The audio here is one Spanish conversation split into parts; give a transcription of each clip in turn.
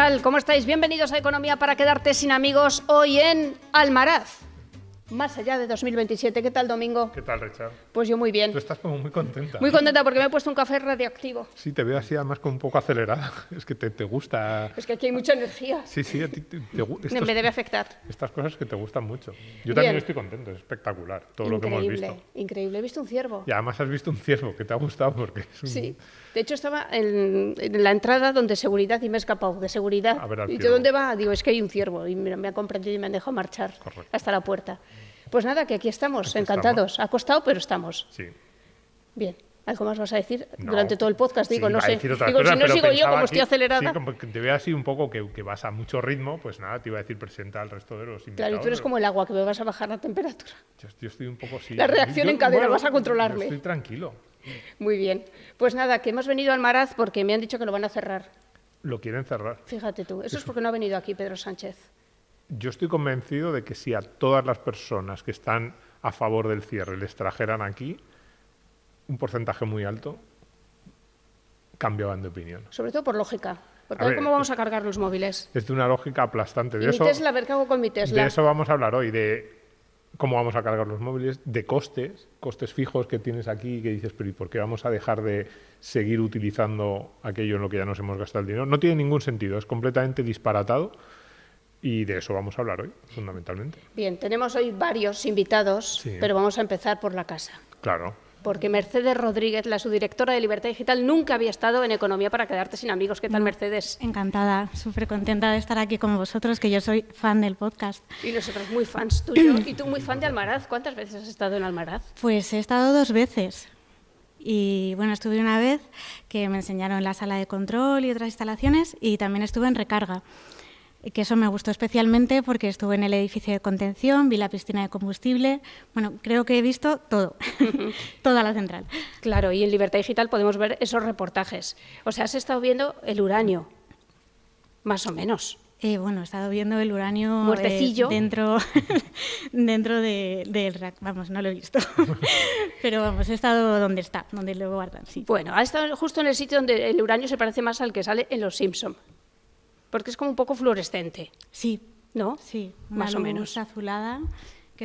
tal? ¿Cómo estáis? Bienvenidos a Economía para quedarte sin amigos, hoy en Almaraz. Más allá de 2027. ¿Qué tal, Domingo? ¿Qué tal, Richard? Pues yo muy bien. Tú estás como muy contenta. Muy contenta porque me he puesto un café radioactivo. Sí, te veo así además como un poco acelerada. Es que te gusta... Es que aquí hay mucha energía. Sí, a ti te gusta. Me debe afectar. Estas cosas que te gustan mucho. Yo también estoy contento, es espectacular todo lo que hemos visto. Increíble. He visto un ciervo. Y además has visto un ciervo que te ha gustado porque es un... Sí. De hecho, estaba en la entrada donde seguridad y me he escapado de seguridad. A ver al ¿Y ciervo. de dónde va? Digo, es que hay un ciervo. Y me ha comprendido y me han dejado marchar. Correcto. Hasta la puerta. Pues nada, que aquí estamos, Aquí encantados. estamos. Ha costado, pero estamos. Sí. Bien. ¿Algo más vas a decir No. durante todo el podcast? Digo, Sí, no iba a sé. decir otras Digo, cosas, si no pero sigo yo, pensaba como estoy que- acelerada. Sí, como que te veo así un poco que vas a mucho ritmo, pues nada, te iba a decir presenta al resto de los invitados. Claro, y tú eres pero como el agua, que me vas a bajar la temperatura. Yo estoy un poco así. La reacción en cadena, vas a controlarme. Yo estoy tranquilo. Muy bien. Pues nada, que hemos venido al Almaraz porque me han dicho que lo van a cerrar. Lo quieren cerrar. Fíjate tú. Eso es porque no ha venido aquí Pedro Sánchez. Yo estoy convencido de que si a todas las personas que están a favor del cierre les trajeran aquí, un porcentaje muy alto, cambiaban de opinión. Sobre todo por lógica. Porque A a ver ver, cómo vamos a cargar los móviles. Es de una lógica aplastante. Y mi Tesla, a ver qué hago con mi Tesla. De eso vamos a hablar hoy, de cómo vamos a cargar los móviles, de costes fijos que tienes aquí y que dices, pero ¿y por qué vamos a dejar de seguir utilizando aquello en lo que ya nos hemos gastado el dinero? No tiene ningún sentido, es completamente disparatado. Y de eso vamos a hablar hoy, fundamentalmente. Bien, tenemos hoy varios invitados, Sí. pero vamos a empezar por la casa. Claro. Porque Mercedes Rodríguez, la subdirectora de Libertad Digital, nunca había estado en Economía para quedarte sin amigos. ¿Qué tal, Mercedes? Encantada, súper contenta de estar aquí con vosotros, que yo soy fan del podcast. Y nosotros muy fans tuyo. Y tú muy fan de Almaraz. ¿Cuántas veces has estado en Almaraz? Pues he estado 2 veces. Y bueno, estuve una vez que me enseñaron la sala de control y otras instalaciones, y también estuve en recarga. Que eso me gustó especialmente porque estuve en el edificio de contención, vi la piscina de combustible. Bueno, creo que he visto todo, toda la central. Claro, y en Libertad Digital podemos ver esos reportajes. O sea, has estado viendo el uranio, más o menos. Bueno, he estado viendo el uranio Muertecillo. dentro del rack. Vamos, no lo he visto. Pero vamos, he estado donde está, donde lo guardan, sí. Bueno, ha estado justo en el sitio donde el uranio se parece más al que sale en Los Simpson, porque es como un poco fluorescente, Sí, ¿no? sí, Más o luz menos. azulada.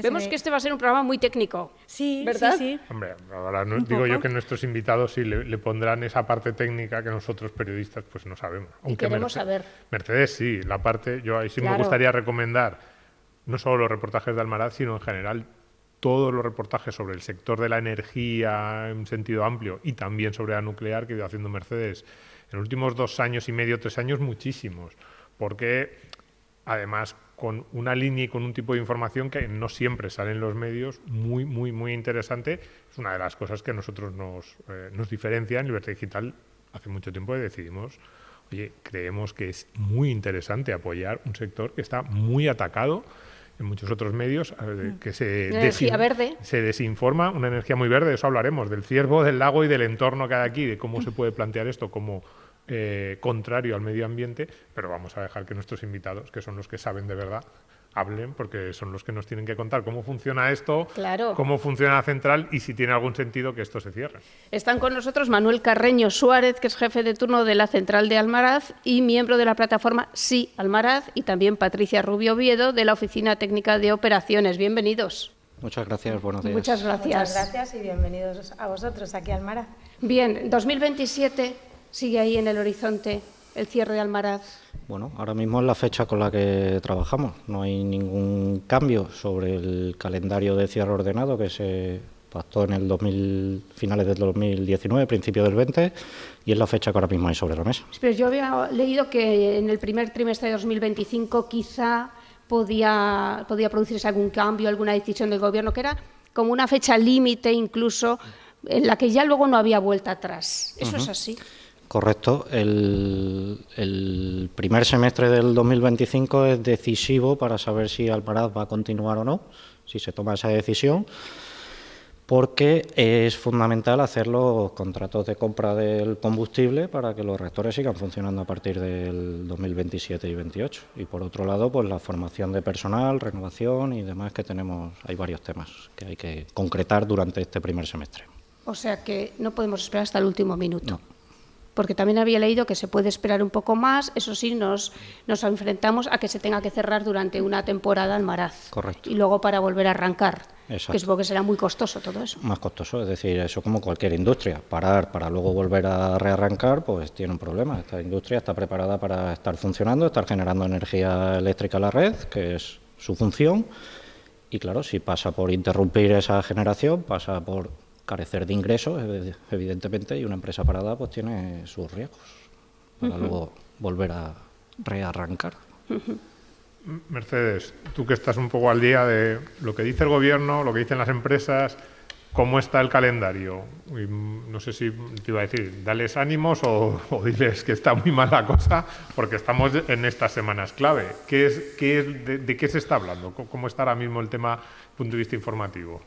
Vemos que este va a ser un programa muy técnico. Sí, ¿verdad? sí. Hombre, ahora Un digo yo poco. que nuestros invitados sí le pondrán esa parte técnica que nosotros periodistas pues no sabemos. queremos saber. Mercedes sí, la parte, yo ahí sí Claro. me gustaría recomendar no solo los reportajes de Almaraz, sino en general todos los reportajes sobre el sector de la energía en sentido amplio y también sobre la nuclear que ha ido haciendo Mercedes en los últimos 2 años y medio, 3 años, muchísimos. Porque además con una línea y con un tipo de información que no siempre sale en los medios, muy interesante. Es una de las cosas que a nosotros nos diferencia en Libertad Digital. Hace mucho tiempo que decidimos, oye, creemos que es muy interesante apoyar un sector que está muy atacado en muchos otros medios, que Energía verde. se desinforma, una energía muy verde, de eso hablaremos, del ciervo, del lago y del entorno que hay aquí, de cómo se puede plantear esto como contrario al medio ambiente, pero vamos a dejar que nuestros invitados, que son los que saben de verdad, hablen, porque son los que nos tienen que contar cómo funciona esto, Claro. cómo funciona la central y si tiene algún sentido que esto se cierre. Están con nosotros Manuel Carreño Suárez, que es jefe de turno de la central de Almaraz y miembro de la plataforma Sí Almaraz, y también Patricia Rubio Oviedo, de la Oficina Técnica de Operaciones. Bienvenidos. Muchas gracias, buenos días. Muchas gracias. Muchas gracias y bienvenidos a vosotros aquí al Almaraz. Bien, 2027 sigue ahí en el horizonte el cierre de Almaraz. Bueno, ahora mismo es la fecha con la que trabajamos. No hay ningún cambio sobre el calendario de cierre ordenado que se pactó en el finales del 2019, principio del 20, y es la fecha que ahora mismo hay sobre la mesa. Pero yo había leído que en el primer trimestre de 2025 quizá podía producirse algún cambio, alguna decisión del Gobierno, que era como una fecha límite incluso, en la que ya luego no había vuelta atrás. ¿Eso es así? Correcto. El primer semestre del 2025 es decisivo para saber si Almaraz va a continuar o no, si se toma esa decisión, porque es fundamental hacer los contratos de compra del combustible para que los reactores sigan funcionando a partir del 2027 y 2028. Y por otro lado, pues la formación de personal, renovación y demás que tenemos. Hay varios temas que hay que concretar durante este primer semestre. O sea que no podemos esperar hasta el último minuto. No. porque también había leído que se puede esperar un poco más, eso sí, nos enfrentamos a que se tenga que cerrar durante una temporada Almaraz. Correcto. Y luego para volver a arrancar. Exacto. Que supongo que será muy costoso todo eso. Más costoso, es decir, eso como cualquier industria. Parar para luego volver a rearrancar, pues tiene un problema. Esta industria está preparada para estar funcionando, estar generando energía eléctrica a la red, que es su función. Y claro, si pasa por interrumpir esa generación, pasa por carecer de ingresos, evidentemente, y una empresa parada pues tiene sus riesgos para luego volver a rearrancar. Mercedes, tú que estás un poco al día de lo que dice el gobierno, lo que dicen las empresas, ¿cómo está el calendario? Y no sé si te iba a decir, dales ánimos o diles que está muy mal la cosa, porque estamos en estas semanas clave. ¿De qué se está hablando? ¿Cómo está ahora mismo el tema desde el punto de vista informativo?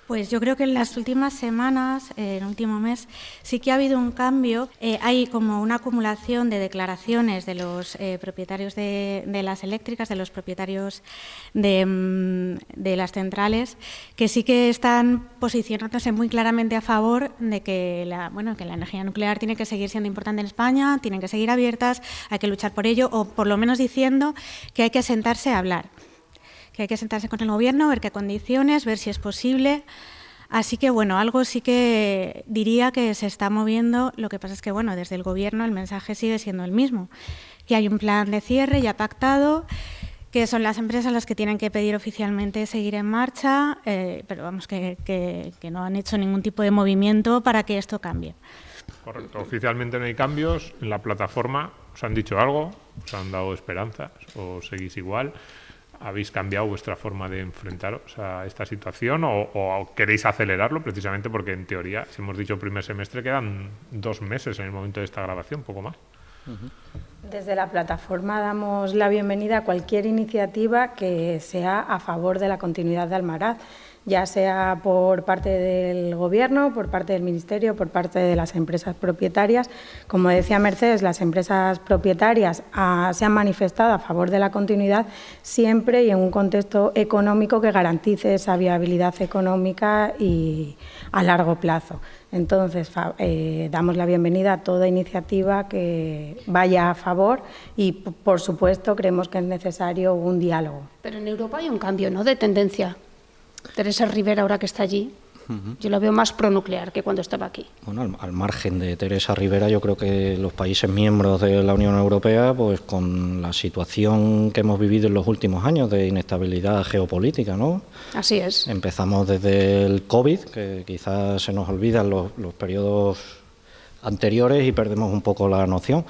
Pues yo creo que en las últimas semanas, en el último mes, sí que ha habido un cambio. Hay como una acumulación de declaraciones de los propietarios de las eléctricas, de los propietarios de las centrales, que sí que están posicionándose muy claramente a favor de que la energía nuclear tiene que seguir siendo importante en España, tienen que seguir abiertas, hay que luchar por ello, o por lo menos diciendo que hay que sentarse a hablar. Que hay que sentarse con el Gobierno, ver qué condiciones, ver si es posible. Así que, algo sí que diría que se está moviendo. Lo que pasa es que, desde el Gobierno el mensaje sigue siendo el mismo, que hay un plan de cierre ya pactado, que son las empresas las que tienen que pedir oficialmente seguir en marcha, pero vamos, que no han hecho ningún tipo de movimiento para que esto cambie. Correcto. Oficialmente no hay cambios. En la plataforma os han dicho algo, os han dado esperanzas o seguís igual. ¿Habéis cambiado vuestra forma de enfrentaros a esta situación o queréis acelerarlo precisamente porque en teoría, si hemos dicho primer semestre, quedan 2 meses en el momento de esta grabación, poco más? Desde la plataforma damos la bienvenida a cualquier iniciativa que sea a favor de la continuidad de Almaraz, ya sea por parte del Gobierno, por parte del Ministerio, por parte de las empresas propietarias. Como decía Mercedes, las empresas propietarias se han manifestado a favor de la continuidad siempre y en un contexto económico que garantice esa viabilidad económica y a largo plazo. Entonces, damos la bienvenida a toda iniciativa que vaya a favor y, por supuesto, creemos que es necesario un diálogo. Pero en Europa hay un cambio, ¿no?, de tendencia. Teresa Rivera, ahora que está allí, yo la veo más pronuclear que cuando estaba aquí. Bueno, al margen de Teresa Rivera, yo creo que los países miembros de la Unión Europea, pues con la situación que hemos vivido en los últimos años de inestabilidad geopolítica, ¿no? Así es. Empezamos desde el COVID, que quizás se nos olvidan los periodos anteriores y perdemos un poco la noción.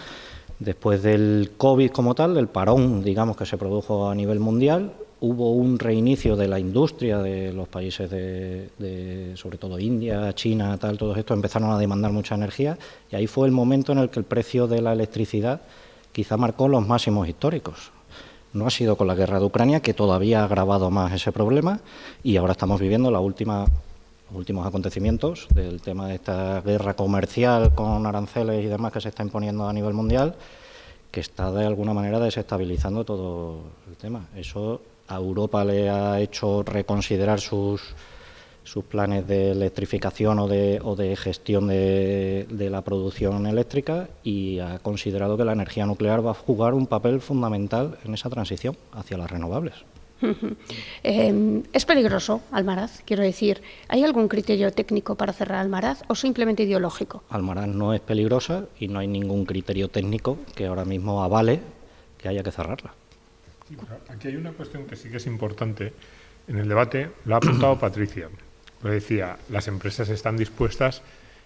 Después del COVID como tal, del parón, digamos, que se produjo a nivel mundial, hubo un reinicio de la industria de los países de sobre todo India, China, todos estos empezaron a demandar mucha energía y ahí fue el momento en el que el precio de la electricidad quizá marcó los máximos históricos. No ha sido con la guerra de Ucrania, que todavía ha agravado más ese problema, y ahora estamos viviendo los últimos acontecimientos del tema de esta guerra comercial con aranceles y demás que se está imponiendo a nivel mundial, que está de alguna manera desestabilizando todo el tema. Eso a Europa le ha hecho reconsiderar sus planes de electrificación o de gestión de la producción eléctrica y ha considerado que la energía nuclear va a jugar un papel fundamental en esa transición hacia las renovables. ¿Es peligroso Almaraz? Quiero decir, ¿hay algún criterio técnico para cerrar Almaraz o simplemente ideológico? Almaraz no es peligrosa y no hay ningún criterio técnico que ahora mismo avale que haya que cerrarla. Sí, aquí hay una cuestión que sí que es importante en el debate, lo ha apuntado Patricia. Pues decía, las empresas están dispuestas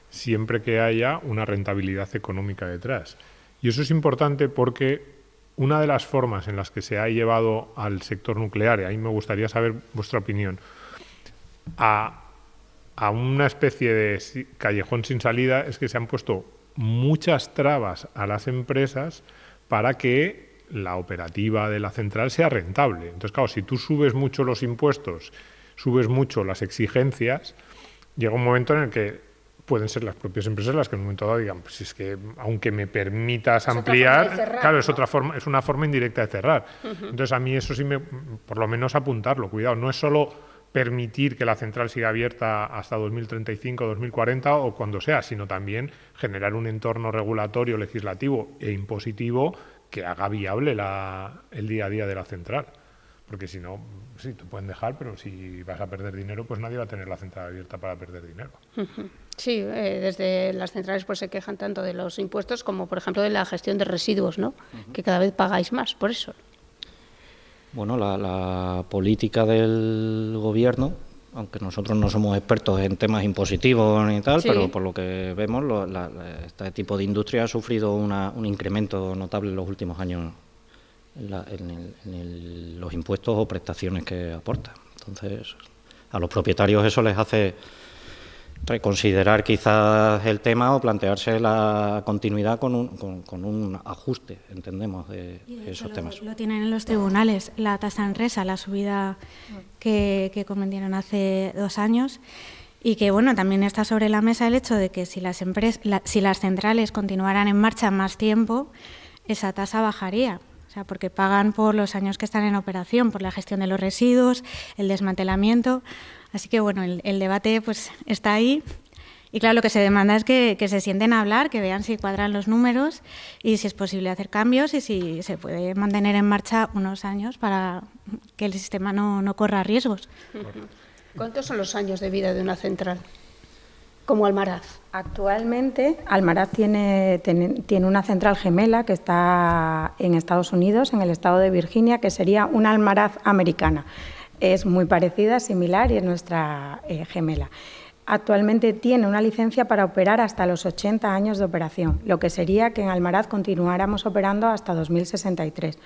siempre que haya una rentabilidad económica detrás. Y eso es importante porque una de las formas en las que se ha llevado al sector nuclear, y ahí me gustaría saber vuestra opinión, a una especie de callejón sin salida, es que se han puesto muchas trabas a las empresas para que la operativa de la central sea rentable. Entonces, claro, si tú subes mucho los impuestos, subes mucho las exigencias, llega un momento en el que pueden ser las propias empresas las que en un momento dado digan, pues es que aunque me permitas ampliar, cerrar, claro, ¿no? Es una forma indirecta de cerrar. Entonces a mí eso sí por lo menos apuntarlo, cuidado, no es solo permitir que la central siga abierta hasta 2035, 2040 o cuando sea, sino también generar un entorno regulatorio, legislativo e impositivo que haga viable el día a día de la central. Porque si no, sí, te pueden dejar, pero si vas a perder dinero, pues nadie va a tener la central abierta para perder dinero. Sí, desde las centrales pues se quejan tanto de los impuestos como, por ejemplo, de la gestión de residuos, ¿no? Que cada vez pagáis más por eso. Bueno, la política del gobierno, aunque nosotros no somos expertos en temas impositivos ni tal, sí, pero por lo que vemos, este tipo de industria ha sufrido un incremento notable en los últimos años en los impuestos o prestaciones que aporta. Entonces, a los propietarios eso les hace reconsiderar quizás el tema o plantearse la continuidad con un ajuste, entendemos, de esos temas. Lo tienen en los tribunales, la tasa Enresa, la subida que cometieron hace 2 años, y que bueno, también está sobre la mesa el hecho de que si las centrales continuaran en marcha más tiempo, esa tasa bajaría. O sea, porque pagan por los años que están en operación, por la gestión de los residuos, el desmantelamiento. Así que bueno, el debate pues está ahí. Y claro, lo que se demanda es que se sienten a hablar, que vean si cuadran los números y si es posible hacer cambios y si se puede mantener en marcha unos años para que el sistema no corra riesgos. ¿Cuántos son los años de vida de una central como Almaraz? Actualmente, Almaraz tiene una central gemela que está en Estados Unidos, en el estado de Virginia, que sería una Almaraz americana. Es muy parecida, similar y es nuestra gemela. Actualmente tiene una licencia para operar hasta los 80 años de operación, lo que sería que en Almaraz continuáramos operando hasta 2063.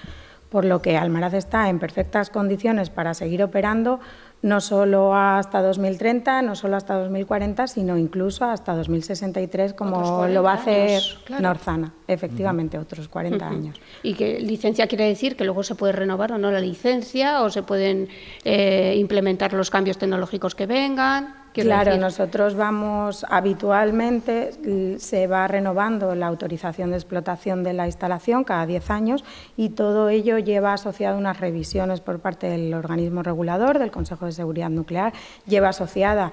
Por lo que Almaraz está en perfectas condiciones para seguir operando, no solo hasta 2030, no solo hasta 2040, sino incluso hasta 2063, como lo va a hacer Northana, efectivamente, otros 40 años. ¿Y qué licencia quiere decir? ¿Que luego se puede renovar o no la licencia o se pueden implementar los cambios tecnológicos que vengan? Claro, nosotros vamos habitualmente, se va renovando la autorización de explotación de la instalación cada 10 años y todo ello lleva asociado unas revisiones por parte del organismo regulador, del Consejo de Seguridad Nuclear, lleva asociada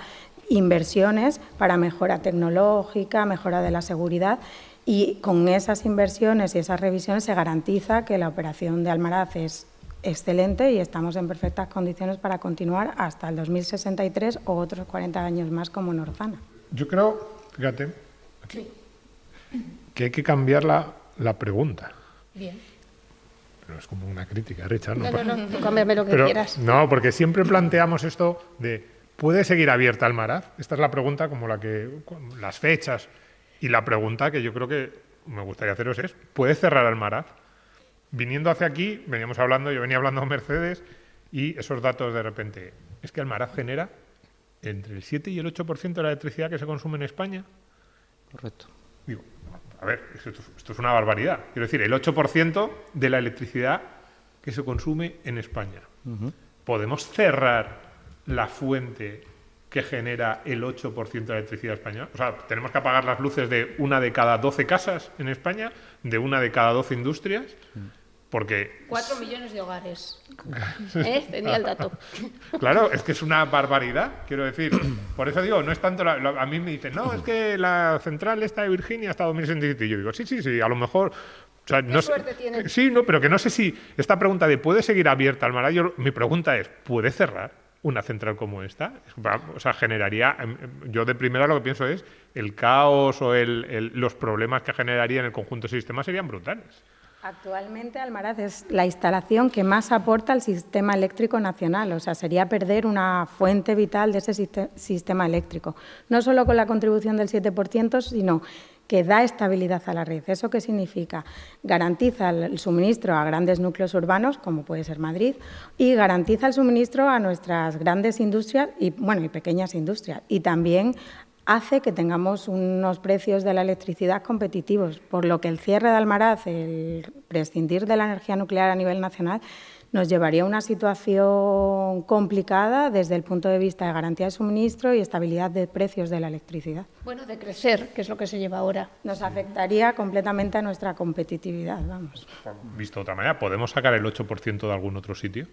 inversiones para mejora tecnológica, mejora de la seguridad y con esas inversiones y esas revisiones se garantiza que la operación de Almaraz es excelente y estamos en perfectas condiciones para continuar hasta el 2063 o otros 40 años más como Northana. Yo creo, fíjate, que hay que cambiar la pregunta. Bien. Pero es como una crítica, Richard. No, tú cámbiame lo que quieras. No, porque siempre planteamos esto de ¿puede seguir abierta Almaraz? Esta es la pregunta como las fechas. Y la pregunta que yo creo que me gustaría haceros es ¿puede cerrar Almaraz? Viniendo hacia aquí, yo venía hablando con Mercedes y esos datos de repente, es que Almaraz genera entre el 7 y el 8% de la electricidad que se consume en España. Correcto. Digo, a ver, esto es una barbaridad. Quiero decir, el 8% de la electricidad que se consume en España. ¿Podemos cerrar la fuente que genera el 8% de la electricidad española? O sea, tenemos que apagar las luces de 1 de cada 12 casas en España, de 1 de cada 12 industrias. Porque 4 millones de hogares. Tenía el dato. Claro, es que es una barbaridad, quiero decir. Por eso digo, no es tanto... a mí me dicen, no, es que la central está de Virginia hasta 2067. Y yo digo, sí, a lo mejor... O sea, ¿Qué suerte tienen? Sí, no, pero que no sé si esta pregunta de ¿puede seguir abierta Almaraz? Mi pregunta es, ¿puede cerrar una central como esta? O sea, generaría... Yo de primera lo que pienso es el caos o los problemas que generaría en el conjunto del sistema serían brutales. Actualmente Almaraz es la instalación que más aporta al sistema eléctrico nacional, o sea, sería perder una fuente vital de ese sistema eléctrico, no solo con la contribución del 7%, sino que da estabilidad a la red. ¿Eso qué significa? Garantiza el suministro a grandes núcleos urbanos, como puede ser Madrid, y garantiza el suministro a nuestras grandes industrias y pequeñas industrias, y también hace que tengamos unos precios de la electricidad competitivos, por lo que el cierre de Almaraz, el prescindir de la energía nuclear a nivel nacional, nos llevaría a una situación complicada desde el punto de vista de garantía de suministro y estabilidad de precios de la electricidad. Bueno, de crecer, que es lo que se lleva ahora. Nos afectaría completamente a nuestra competitividad, vamos. Visto de otra manera, ¿podemos sacar el 8% de algún otro sitio?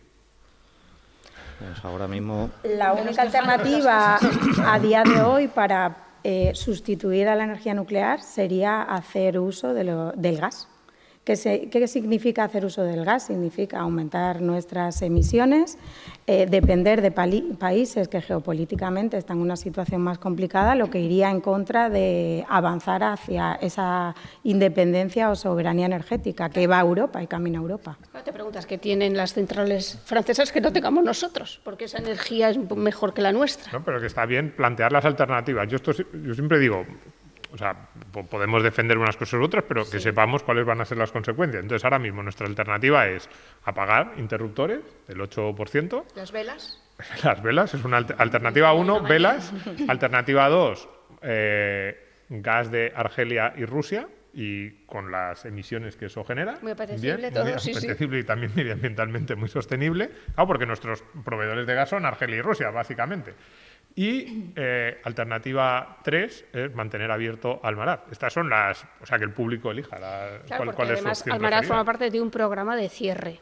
Pues ahora mismo... La única alternativa a día de hoy para sustituir a la energía nuclear sería hacer uso del gas. ¿Qué significa hacer uso del gas? Significa aumentar nuestras emisiones, depender de países que geopolíticamente están en una situación más complicada, lo que iría en contra de avanzar hacia esa independencia o soberanía energética que va a Europa y camina a Europa. Te preguntas qué tienen las centrales francesas que no tengamos nosotros, porque esa energía es mejor que la nuestra. No, pero que está bien plantear las alternativas. Yo siempre digo... O sea, podemos defender unas cosas u otras, pero que sepamos cuáles van a ser las consecuencias. Entonces, ahora mismo nuestra alternativa es apagar interruptores del 8%. ¿Las velas? Las velas, es una alternativa 1, velas. Alternativa 2, gas de Argelia y Rusia, y con las emisiones que eso genera. Muy apetecible todo, sí, apetecible y también medioambientalmente muy sostenible. Claro, porque nuestros proveedores de gas son Argelia y Rusia, básicamente. Y alternativa 3 es mantener abierto Almaraz. Estas son las... O sea, que el público elija cuál es su opción Almaraz preferida. forma parte de un programa de cierre.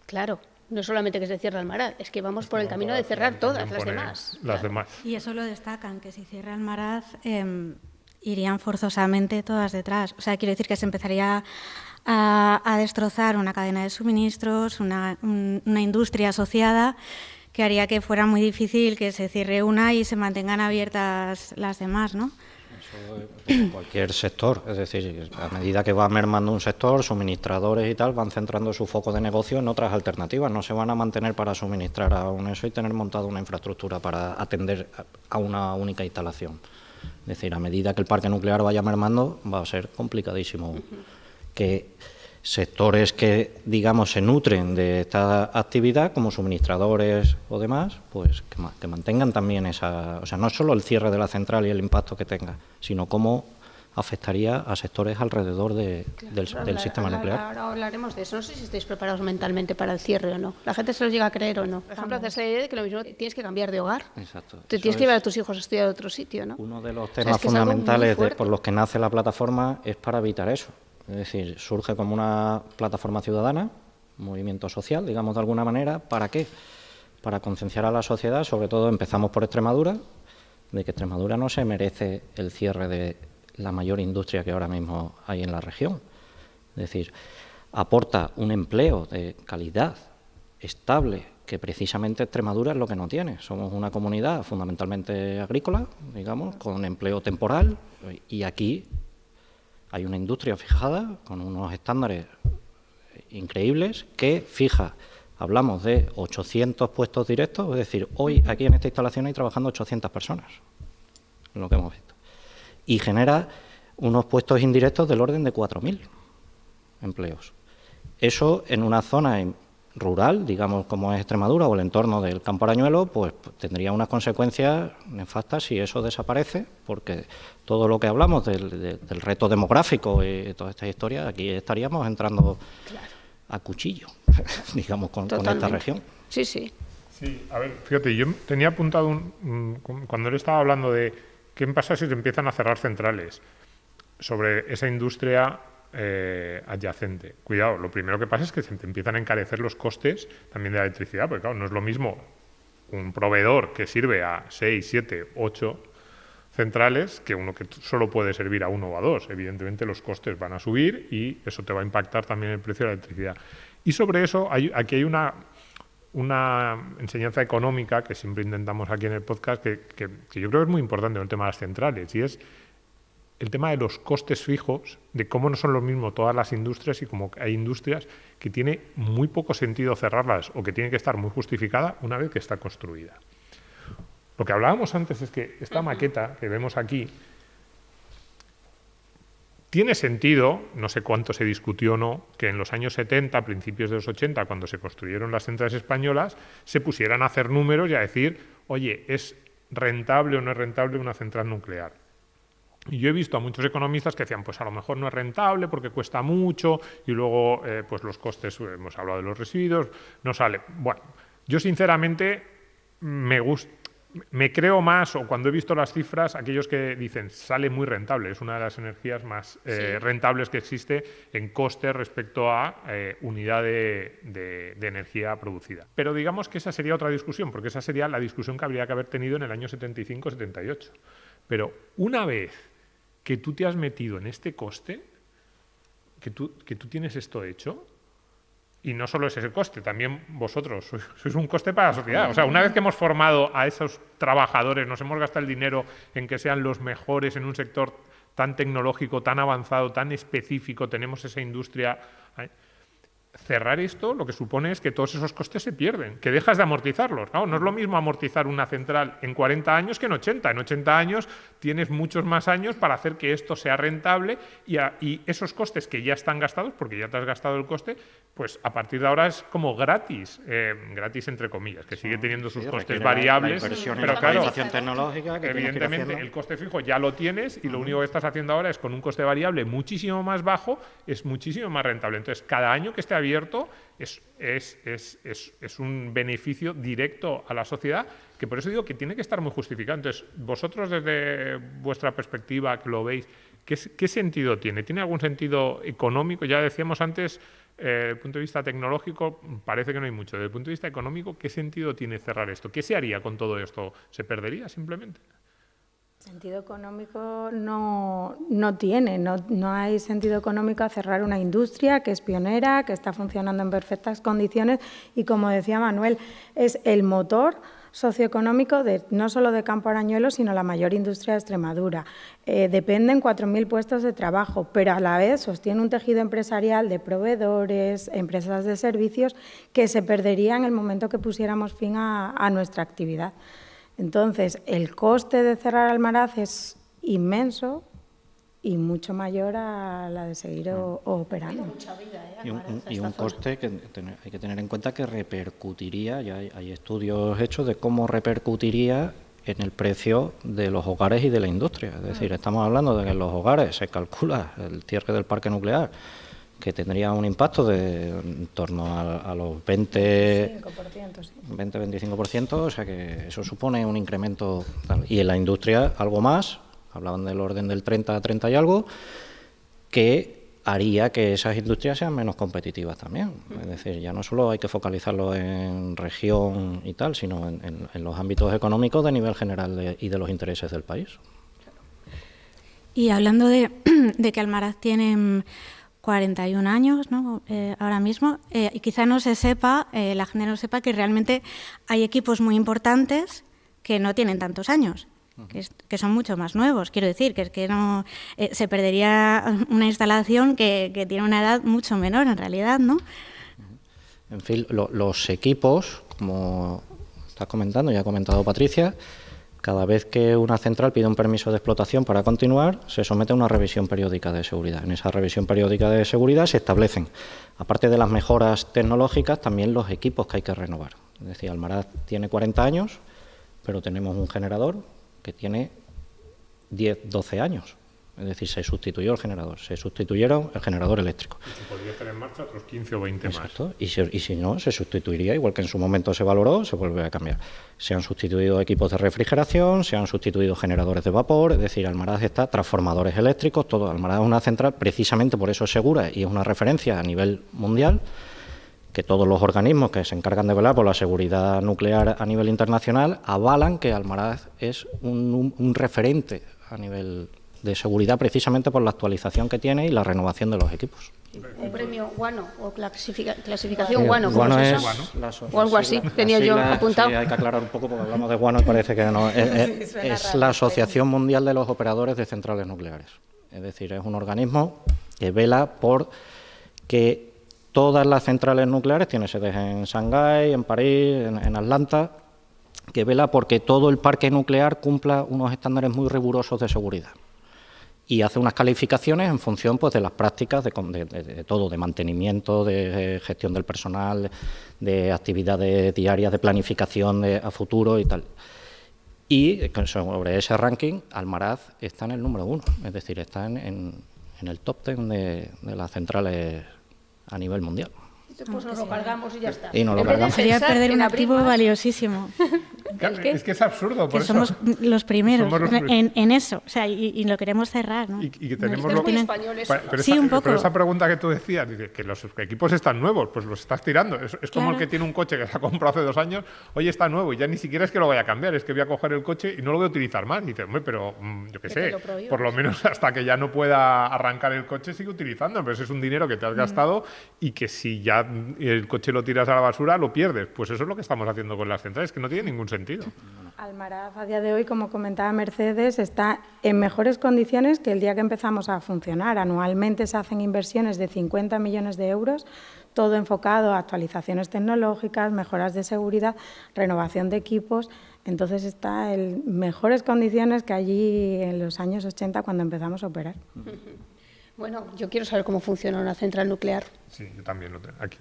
Claro, no solamente que se cierre Almaraz, es que vamos por el camino de cerrar todas las demás. Las demás. Y eso lo destacan, que si cierra Almaraz irían forzosamente todas detrás. O sea, quiero decir que se empezaría a destrozar una cadena de suministros, una industria asociada, que haría que fuera muy difícil que se cierre una y se mantengan abiertas las demás, ¿no? Eso en cualquier sector, es decir, a medida que va mermando un sector, suministradores y tal van centrando su foco de negocio en otras alternativas, no se van a mantener para suministrar aún eso y tener montada una infraestructura para atender a una única instalación. Es decir, a medida que el parque nuclear vaya mermando, va a ser complicadísimo que sectores que, digamos, se nutren de esta actividad, como suministradores o demás, pues que mantengan también esa... O sea, no solo el cierre de la central y el impacto que tenga, sino cómo afectaría a sectores alrededor del sistema nuclear. Ahora hablaremos de eso. No sé si estáis preparados mentalmente para el cierre o no. La gente se lo llega a creer o no. Por ejemplo, hacerse la idea de que lo mismo tienes que cambiar de hogar. Exacto. Te tienes que llevar a tus hijos a estudiar a otro sitio, ¿no? Uno de los temas fundamentales por los que nace la plataforma es para evitar eso. Es decir, surge como una plataforma ciudadana, un movimiento social, digamos de alguna manera. ¿Para qué? Para concienciar a la sociedad, sobre todo empezamos por Extremadura, de que Extremadura no se merece el cierre de la mayor industria que ahora mismo hay en la región. Es decir, aporta un empleo de calidad, estable, que precisamente Extremadura es lo que no tiene. Somos una comunidad fundamentalmente agrícola, digamos, con empleo temporal, y aquí hay una industria fijada con unos estándares increíbles que fija, hablamos de 800 puestos directos, es decir, hoy aquí en esta instalación hay trabajando 800 personas, en lo que hemos visto, y genera unos puestos indirectos del orden de 4.000 empleos. Eso en una zona rural, digamos como es Extremadura o el entorno del Campo Arañuelo, pues tendría unas consecuencias nefastas si eso desaparece, porque todo lo que hablamos del reto demográfico y toda esta historia, aquí estaríamos entrando a cuchillo, digamos, con esta región. Sí, sí. Sí, a ver, fíjate, yo tenía apuntado cuando él estaba hablando de qué pasa si se empiezan a cerrar centrales sobre esa industria adyacente. Cuidado, lo primero que pasa es que se te empiezan a encarecer los costes también de la electricidad, porque claro, no es lo mismo un proveedor que sirve a 6, 7, 8 centrales que uno que solo puede servir a 1 o a 2. Evidentemente los costes van a subir y eso te va a impactar también el precio de la electricidad. Y sobre eso aquí hay una enseñanza económica que siempre intentamos aquí en el podcast que yo creo que es muy importante en el tema de las centrales, y es el tema de los costes fijos, de cómo no son lo mismo todas las industrias y como hay industrias que tiene muy poco sentido cerrarlas o que tienen que estar muy justificadas una vez que está construida. Lo que hablábamos antes es que esta maqueta que vemos aquí tiene sentido, no sé cuánto se discutió o no, que en los años 70, principios de los 80, cuando se construyeron las centrales españolas, se pusieran a hacer números y a decir, oye, ¿es rentable o no es rentable una central nuclear? Y yo he visto a muchos economistas que decían, pues a lo mejor no es rentable porque cuesta mucho y luego pues los costes, hemos hablado de los residuos, no sale. Bueno, yo sinceramente Me creo más, o cuando he visto las cifras, aquellos que dicen sale muy rentable, es una de las energías más rentables que existe en coste respecto a unidad de energía producida. Pero digamos que esa sería otra discusión, porque esa sería la discusión que habría que haber tenido en el año 75-78. Pero una vez que tú te has metido en este coste, que tú tienes esto hecho, y no solo es ese coste, también vosotros sois un coste para la sociedad. O sea, una vez que hemos formado a esos trabajadores, nos hemos gastado el dinero en que sean los mejores en un sector tan tecnológico, tan avanzado, tan específico, tenemos esa industria. Cerrar esto lo que supone es que todos esos costes se pierden, que dejas de amortizarlos. No es lo mismo amortizar una central en 40 años que en 80. En 80 años tienes muchos más años para hacer que esto sea rentable y esos costes que ya están gastados, porque ya te has gastado el coste, pues a partir de ahora es como gratis, gratis entre comillas, que sigue teniendo sus costes variables, pero claro, tecnológica que evidentemente el coste fijo ya lo tienes y lo único que estás haciendo ahora es con un coste variable muchísimo más bajo, es muchísimo más rentable. Entonces, cada año que esté abierto es un beneficio directo a la sociedad, que por eso digo que tiene que estar muy justificado. Entonces, vosotros desde vuestra perspectiva, que lo veis, ¿qué sentido tiene? ¿Tiene algún sentido económico? Ya decíamos antes, desde el punto de vista tecnológico parece que no hay mucho. Desde el punto de vista económico, ¿qué sentido tiene cerrar esto? ¿Qué se haría con todo esto? ¿Se perdería simplemente? Sentido económico no tiene, no hay sentido económico a cerrar una industria que es pionera, que está funcionando en perfectas condiciones y, como decía Manuel, es el motor socioeconómico no solo de Campo Arañuelo, sino la mayor industria de Extremadura. Dependen 4.000 puestos de trabajo, pero a la vez sostiene un tejido empresarial de proveedores, empresas de servicios, que se perdería en el momento que pusiéramos fin a nuestra actividad. Entonces, el coste de cerrar Almaraz es inmenso y mucho mayor a la de seguir operando. Y un coste que hay que tener en cuenta que repercutiría, ya hay estudios hechos de cómo repercutiría en el precio de los hogares y de la industria. Es decir, estamos hablando de que en los hogares se calcula el cierre del parque nuclear, que tendría un impacto de en torno a los 20-25%, o sea que eso supone un incremento. Y en la industria algo más, hablaban del orden del 30 y algo, que haría que esas industrias sean menos competitivas también. Es decir, ya no solo hay que focalizarlo en región y tal, sino en los ámbitos económicos de nivel general y de los intereses del país. Y hablando de que Almaraz tiene 41 años, ¿no? Ahora mismo, y quizá no se sepa, la gente no sepa que realmente hay equipos muy importantes que no tienen tantos años, que son mucho más nuevos. Quiero decir, que no se perdería una instalación que tiene una edad mucho menor en realidad, ¿no? En fin, los equipos, como estás comentando, ya ha comentado Patricia, cada vez que una central pide un permiso de explotación para continuar, se somete a una revisión periódica de seguridad. En esa revisión periódica de seguridad se establecen, aparte de las mejoras tecnológicas, también los equipos que hay que renovar. Es decir, Almaraz tiene 40 años, pero tenemos un generador que tiene 10, 12 años. Es decir, se sustituyó el generador, se sustituyeron el generador eléctrico. Y se podría hacer en marcha otros 15 o 20 Exacto. más. Y si no, se sustituiría, igual que en su momento se valoró, se vuelve a cambiar. Se han sustituido equipos de refrigeración, se han sustituido generadores de vapor, es decir, Almaraz está transformadores eléctricos, todo. Almaraz es una central, precisamente por eso es segura y es una referencia a nivel mundial, que todos los organismos que se encargan de velar por la seguridad nuclear a nivel internacional avalan que Almaraz es un referente a nivel de seguridad, precisamente por la actualización que tiene y la renovación de los equipos. Un premio Guano o clasificación Guano, ¿cómo Guano se es llama? O algo así, tenía yo apuntado. Sí, hay que aclarar un poco porque hablamos de Guano y parece que no. Es la Asociación Mundial de los Operadores de Centrales Nucleares. Es decir, es un organismo que vela por que todas las centrales nucleares, tiene sedes en Shanghái, en París, en Atlanta, que vela porque todo el parque nuclear cumpla unos estándares muy rigurosos de seguridad. Y hace unas calificaciones en función, pues, de las prácticas de todo, de mantenimiento, de gestión del personal, de actividades diarias, de planificación a futuro y tal. Y sobre ese ranking, Almaraz está en el número 1, es decir, está en el top 10 de las centrales a nivel mundial. Pues nos lo cargamos y ya está. Y nos lo cargamos. Sería perder un activo valiosísimo. Claro, es que es absurdo. Por Que eso. somos los primeros Somos los en eso, o sea, y lo queremos cerrar, ¿no? Y que tenemos Es muy español eso. Pero Sí, un poco. Pero esa pregunta que tú decías, que los equipos están nuevos, pues los estás tirando. Es como Claro. el que tiene un coche que se ha comprado hace 2 años, hoy está nuevo y ya ni siquiera es que lo vaya a cambiar, es que voy a coger el coche y no lo voy a utilizar más. Y dices, hombre, pero yo qué Que sé, te lo prohíbas. por lo menos hasta que ya no pueda arrancar el coche sigue utilizando, pero ese es un dinero que te has gastado y que si ya el coche lo tiras a la basura, lo pierdes. Pues eso es lo que estamos haciendo con las centrales, que no tiene ningún sentido. Almaraz, a día de hoy, como comentaba Mercedes, está en mejores condiciones que el día que empezamos a funcionar. Anualmente se hacen inversiones de 50 millones de euros, todo enfocado a actualizaciones tecnológicas, mejoras de seguridad, renovación de equipos. Entonces está en mejores condiciones que allí en los años 80 cuando empezamos a operar. Bueno, yo quiero saber cómo funciona una central nuclear. Sí, yo también lo tengo. Aquí,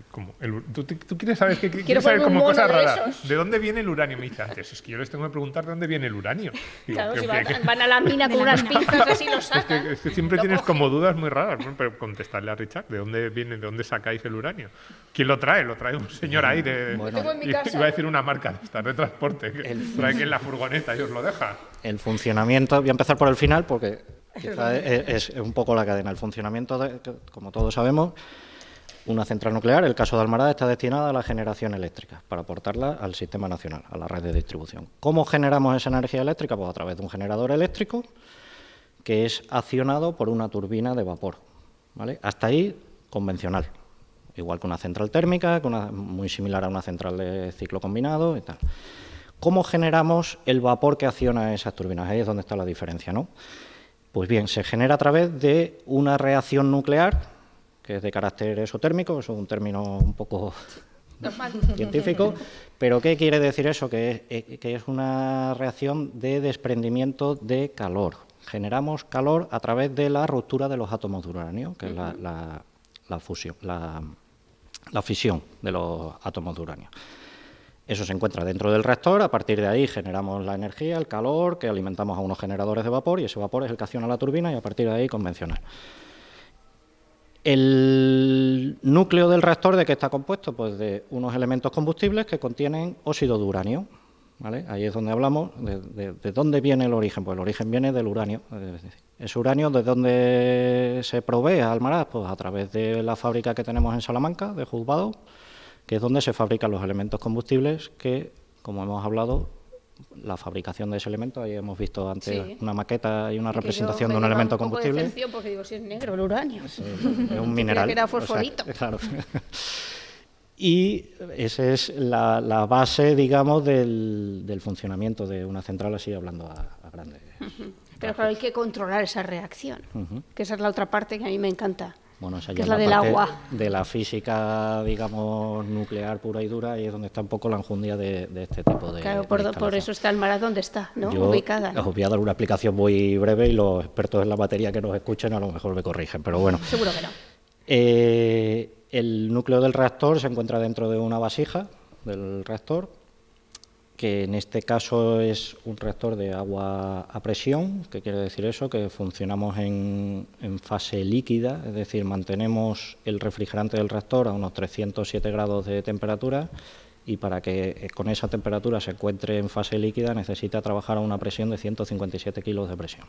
¿tú quieres saber qué Quiero quieres saber ponerme como un mono cosas de raras? esos. ¿De dónde viene el uranio? Me dice antes, es que yo les tengo que preguntar de dónde viene el uranio. Digo, Claro, ¿qué- si qué- van a la mina con unas pinzas así lo sacan. Es que siempre Lo tienes cogen. como dudas muy raras, ¿no? Pero contestarle a Richard, ¿de dónde viene, de dónde sacáis el uranio? ¿Quién lo trae? Lo trae un señor ahí de... Bueno. Lo tengo en mi casa. Iba a decir una marca de estas, de transporte, que trae aquí en la furgoneta y os lo deja. El funcionamiento, voy a empezar por el final porque quizá es un poco la cadena. El funcionamiento, como todos sabemos, una central nuclear, el caso de Almaraz, está destinada a la generación eléctrica para aportarla al sistema nacional, a la red de distribución. ¿Cómo generamos esa energía eléctrica? Pues a través de un generador eléctrico que es accionado por una turbina de vapor, ¿vale? Hasta ahí, convencional. Igual que una central térmica, muy similar a una central de ciclo combinado y tal. ¿Cómo generamos el vapor que acciona esas turbinas? Ahí es donde está la diferencia, ¿no? Pues bien, se genera a través de una reacción nuclear, que es de carácter exotérmico, eso es un término un poco Normal. científico, pero ¿qué quiere decir eso? Que es una reacción de desprendimiento de calor. Generamos calor a través de la ruptura de los átomos de uranio, que es la fusión, la fisión de los átomos de uranio. Eso se encuentra dentro del reactor, a partir de ahí generamos la energía, el calor, que alimentamos a unos generadores de vapor y ese vapor es el que acciona la turbina y a partir de ahí convencional. El núcleo del reactor, ¿de qué está compuesto? Pues de unos elementos combustibles que contienen óxido de uranio, ¿vale? Ahí es donde hablamos de dónde viene el origen. Pues el origen viene del uranio. Ese uranio, ¿de dónde se provee a Almaraz? Pues a través de la fábrica que tenemos en Salamanca, de Juzgado, que es donde se fabrican los elementos combustibles que, como hemos hablado, la fabricación de ese elemento, ahí hemos visto antes Sí. una maqueta y una Que representación yo de un me daba elemento un poco de combustible. decepción porque digo, si es negro el uranio. Es un mineral. que era o sea, fosforito. claro. Y esa es la base, digamos, del funcionamiento de una central, así hablando a grandes. Pero claro, hay que controlar esa reacción, que esa es la otra parte que a mí me encanta. Bueno, esa que ya es la del parte agua. de la física, digamos, nuclear pura y dura, y es donde está un poco la enjundia de este tipo de Claro, de por instalación. eso está Almaraz donde está, ¿no? Yo Ubicada, ¿no? os voy a dar una explicación muy breve y los expertos en la materia que nos escuchen a lo mejor me corrigen, pero bueno. Seguro que no. El núcleo del reactor se encuentra dentro de una vasija del reactor, que en este caso es un reactor de agua a presión. ¿Qué quiere decir eso? Que funcionamos en fase líquida, es decir, mantenemos el refrigerante del reactor a unos 307 grados de temperatura y para que con esa temperatura se encuentre en fase líquida necesita trabajar a una presión de 157 kilos de presión.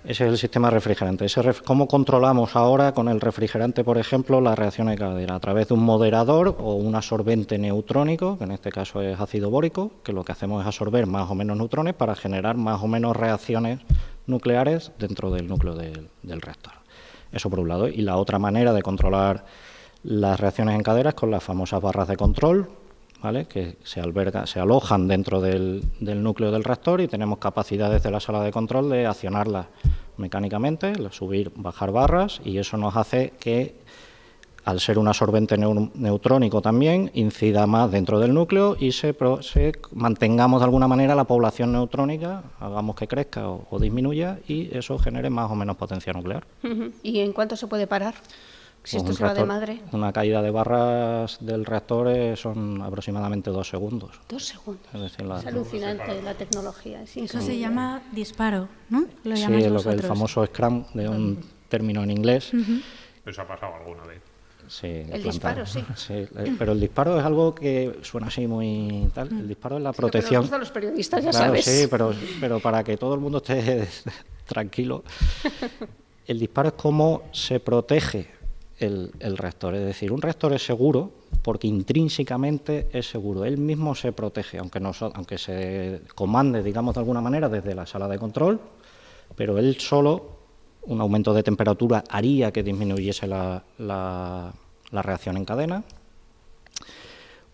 Ese es el sistema refrigerante. ¿Cómo controlamos ahora con el refrigerante, por ejemplo, la reacción de cadena? A través de un moderador o un absorbente neutrónico, que en este caso es ácido bórico, que lo que hacemos es absorber más o menos neutrones para generar más o menos reacciones nucleares dentro del núcleo del reactor. Eso por un lado. Y la otra manera de controlar las reacciones en cadena es con las famosas barras de control, ¿vale? Que se alojan dentro del núcleo del reactor y tenemos capacidad desde la sala de control de accionarlas mecánicamente, subir, bajar barras, y eso nos hace que, al ser un absorbente neutrónico también, incida más dentro del núcleo y mantengamos de alguna manera la población neutrónica, hagamos que crezca o disminuya y eso genere más o menos potencia nuclear. ¿Y en cuánto se puede parar? Si Pues esto se va de madre. una caída de barras del reactor son aproximadamente 2 segundos. 2 segundos. Es decir, Es alucinante la tecnología. Sí, Eso se llama disparo, ¿no? Lo sí, llamáis el vosotros. famoso scrum, de un término en inglés. Eso ha pasado alguna vez. Sí, El disparo, sí. Pero el disparo es algo que suena así muy tal. El disparo es la protección. Lo que nos gustan los periodistas, ya Claro, sabes. sí, pero para que todo el mundo esté tranquilo, el disparo es cómo se protege el reactor. Es decir, un reactor es seguro porque intrínsecamente es seguro. Él mismo se protege, aunque se comande, digamos, de alguna manera desde la sala de control, pero él solo, un aumento de temperatura haría que disminuyese la reacción en cadena.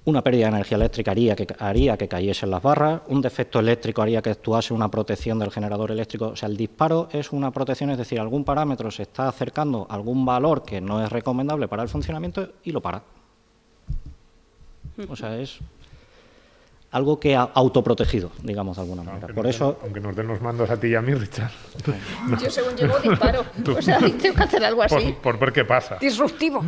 Una pérdida de energía eléctrica haría que cayesen las barras, un defecto eléctrico haría que actuase una protección del generador eléctrico. O sea, el disparo es una protección, es decir, algún parámetro se está acercando a algún valor que no es recomendable para el funcionamiento y lo para. O sea, es algo que ha autoprotegido, digamos, de alguna manera. Aunque nos den los mandos a ti y a mí, Richard. No. Yo según llego disparo. O sea, tengo que hacer algo así. Por ver qué pasa. Disruptivo.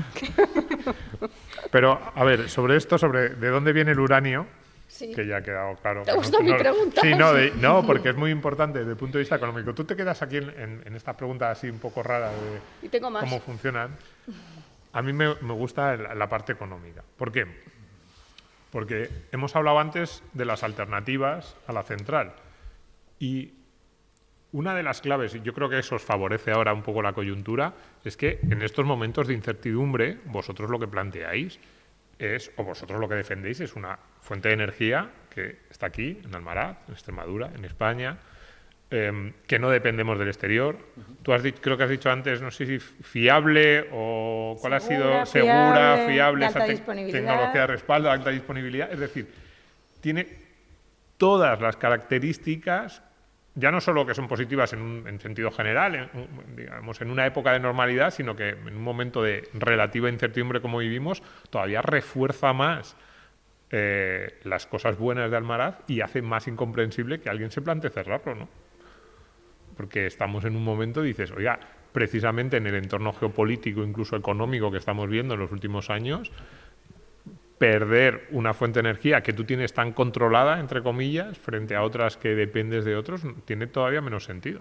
Pero, a ver, sobre de dónde viene el uranio, sí. Que ya ha quedado claro. ¿Te ha gustado mi pregunta? Sí, no, porque es muy importante desde el punto de vista económico. Tú te quedas aquí en esta pregunta así un poco rara de y tengo más. Cómo funcionan. A mí me gusta la parte económica. ¿Por qué? Porque hemos hablado antes de las alternativas a la central. Y una de las claves, y yo creo que eso os favorece ahora un poco la coyuntura, es que en estos momentos de incertidumbre, vosotros lo que planteáis o vosotros lo que defendéis es una fuente de energía que está aquí, en Almaraz, en Extremadura, en España, que no dependemos del exterior. Tú creo que has dicho antes, no sé si fiable o cuál ha sido segura, fiable, esa tecnología de respaldo, alta disponibilidad. Es decir, tiene todas las características, ya no solo que son positivas en sentido general, digamos, en una época de normalidad, sino que en un momento de relativa incertidumbre como vivimos, todavía refuerza más las cosas buenas de Almaraz y hace más incomprensible que alguien se plantee cerrarlo, ¿no? Porque estamos en un momento, dices, oiga, precisamente en el entorno geopolítico, incluso económico que estamos viendo en los últimos años, perder una fuente de energía que tú tienes tan controlada, entre comillas, frente a otras que dependes de otros, tiene todavía menos sentido.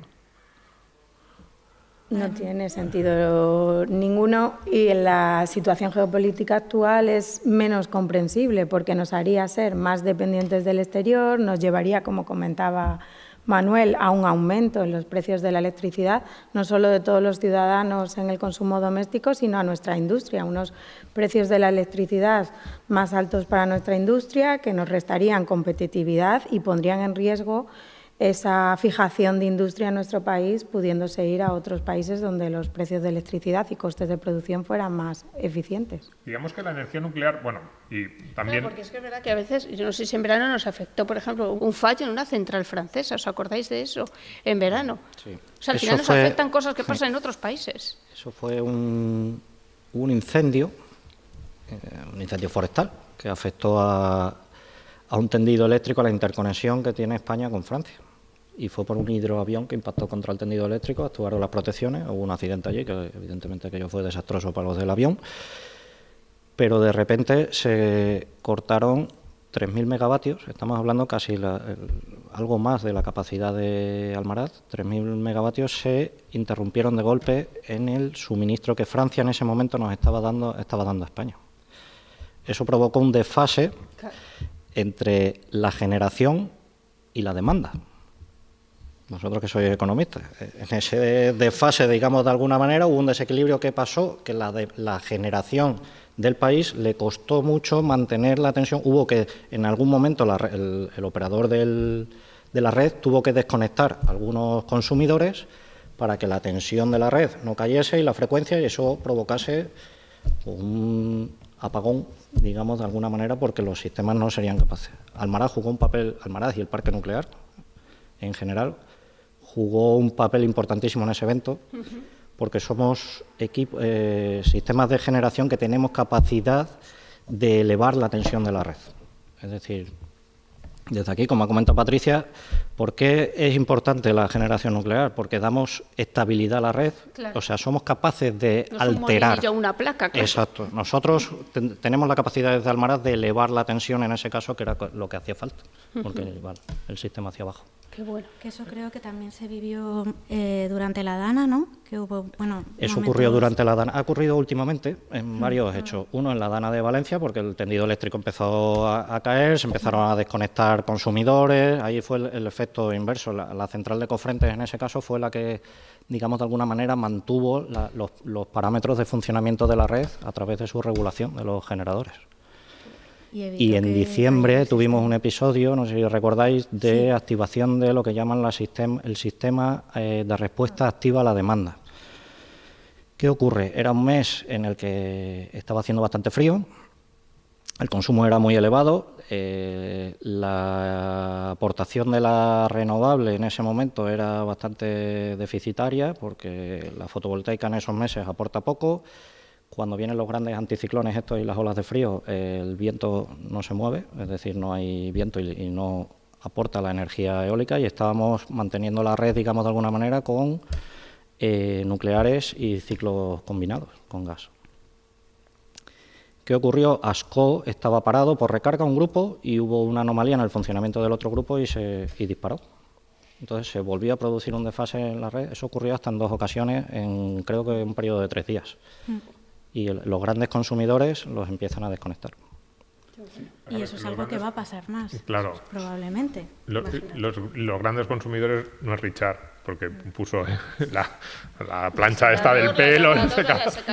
No tiene sentido ninguno y en la situación geopolítica actual es menos comprensible porque nos haría ser más dependientes del exterior, nos llevaría, como comentaba Manuel, a un aumento en los precios de la electricidad, no solo de todos los ciudadanos en el consumo doméstico, sino a nuestra industria. Unos precios de la electricidad más altos para nuestra industria que nos restarían competitividad y pondrían en riesgo esa fijación de industria en nuestro país, pudiéndose ir a otros países donde los precios de electricidad y costes de producción fueran más eficientes. Digamos que la energía nuclear, bueno, y también... Claro, porque es que es verdad que a veces, yo no sé si en verano nos afectó, por ejemplo, un fallo en una central francesa, ¿os acordáis de eso? En verano. Sí. O sea, al final nos afectan cosas que pasan en otros países. Eso fue un incendio forestal, que afectó a un tendido eléctrico, a la interconexión que tiene España con Francia. Y fue por un hidroavión que impactó contra el tendido eléctrico, actuaron las protecciones, hubo un accidente allí, que evidentemente aquello fue desastroso para los del avión, pero de repente se cortaron 3.000 megavatios, estamos hablando casi algo más de la capacidad de Almaraz, 3.000 megavatios se interrumpieron de golpe en el suministro que Francia en ese momento nos estaba dando a España. Eso provocó un desfase entre la generación y la demanda. Vosotros que sois economistas, en ese desfase, digamos, de alguna manera, hubo un desequilibrio que pasó, que la generación del país le costó mucho mantener la tensión. Hubo que, en algún momento, el operador de la red tuvo que desconectar a algunos consumidores para que la tensión de la red no cayese y la frecuencia, y eso provocase un apagón, digamos, de alguna manera, porque los sistemas no serían capaces. Almaraz y el parque nuclear, en general, jugó un papel importantísimo en ese evento, porque somos sistemas de generación que tenemos capacidad de elevar la tensión de la red. Es decir, desde aquí, como ha comentado Patricia, ¿por qué es importante la generación nuclear? Porque damos estabilidad a la red, claro. O sea, somos capaces de no alterar. Es un una placa, claro. Exacto. Nosotros tenemos la capacidad desde Almaraz de elevar la tensión en ese caso, que era lo que hacía falta, porque el sistema hacia abajo. Qué bueno. Que eso creo que también se vivió durante la DANA, ¿no? Que hubo, bueno, eso ocurrió durante la DANA. Ha ocurrido últimamente en varios hechos. Uno en la DANA de Valencia, porque el tendido eléctrico empezó a caer, se empezaron a desconectar consumidores. Ahí fue el efecto inverso. La central de Cofrentes, en ese caso, fue la que, digamos, de alguna manera mantuvo los parámetros de funcionamiento de la red a través de su regulación de los generadores. Y en diciembre tuvimos un episodio, no sé si recordáis, de activación de lo que llaman el sistema de respuesta activa a la demanda. ¿Qué ocurre? Era un mes en el que estaba haciendo bastante frío, el consumo era muy elevado, la aportación de la renovable en ese momento era bastante deficitaria porque la fotovoltaica en esos meses aporta poco. Cuando vienen los grandes anticiclones estos y las olas de frío, el viento no se mueve, es decir, no hay viento y no aporta la energía eólica y estábamos manteniendo la red, digamos, de alguna manera con nucleares y ciclos combinados con gas. ¿Qué ocurrió? ASCO estaba parado por recarga un grupo y hubo una anomalía en el funcionamiento del otro grupo y disparó. Entonces se volvió a producir un desfase en la red. Eso ocurrió hasta en 2 ocasiones, en creo que un periodo de 3 días. Y los grandes consumidores los empiezan a desconectar. Y eso es algo que va a pasar más, claro, probablemente. Los grandes consumidores no es Richard, porque puso la plancha esta del pelo,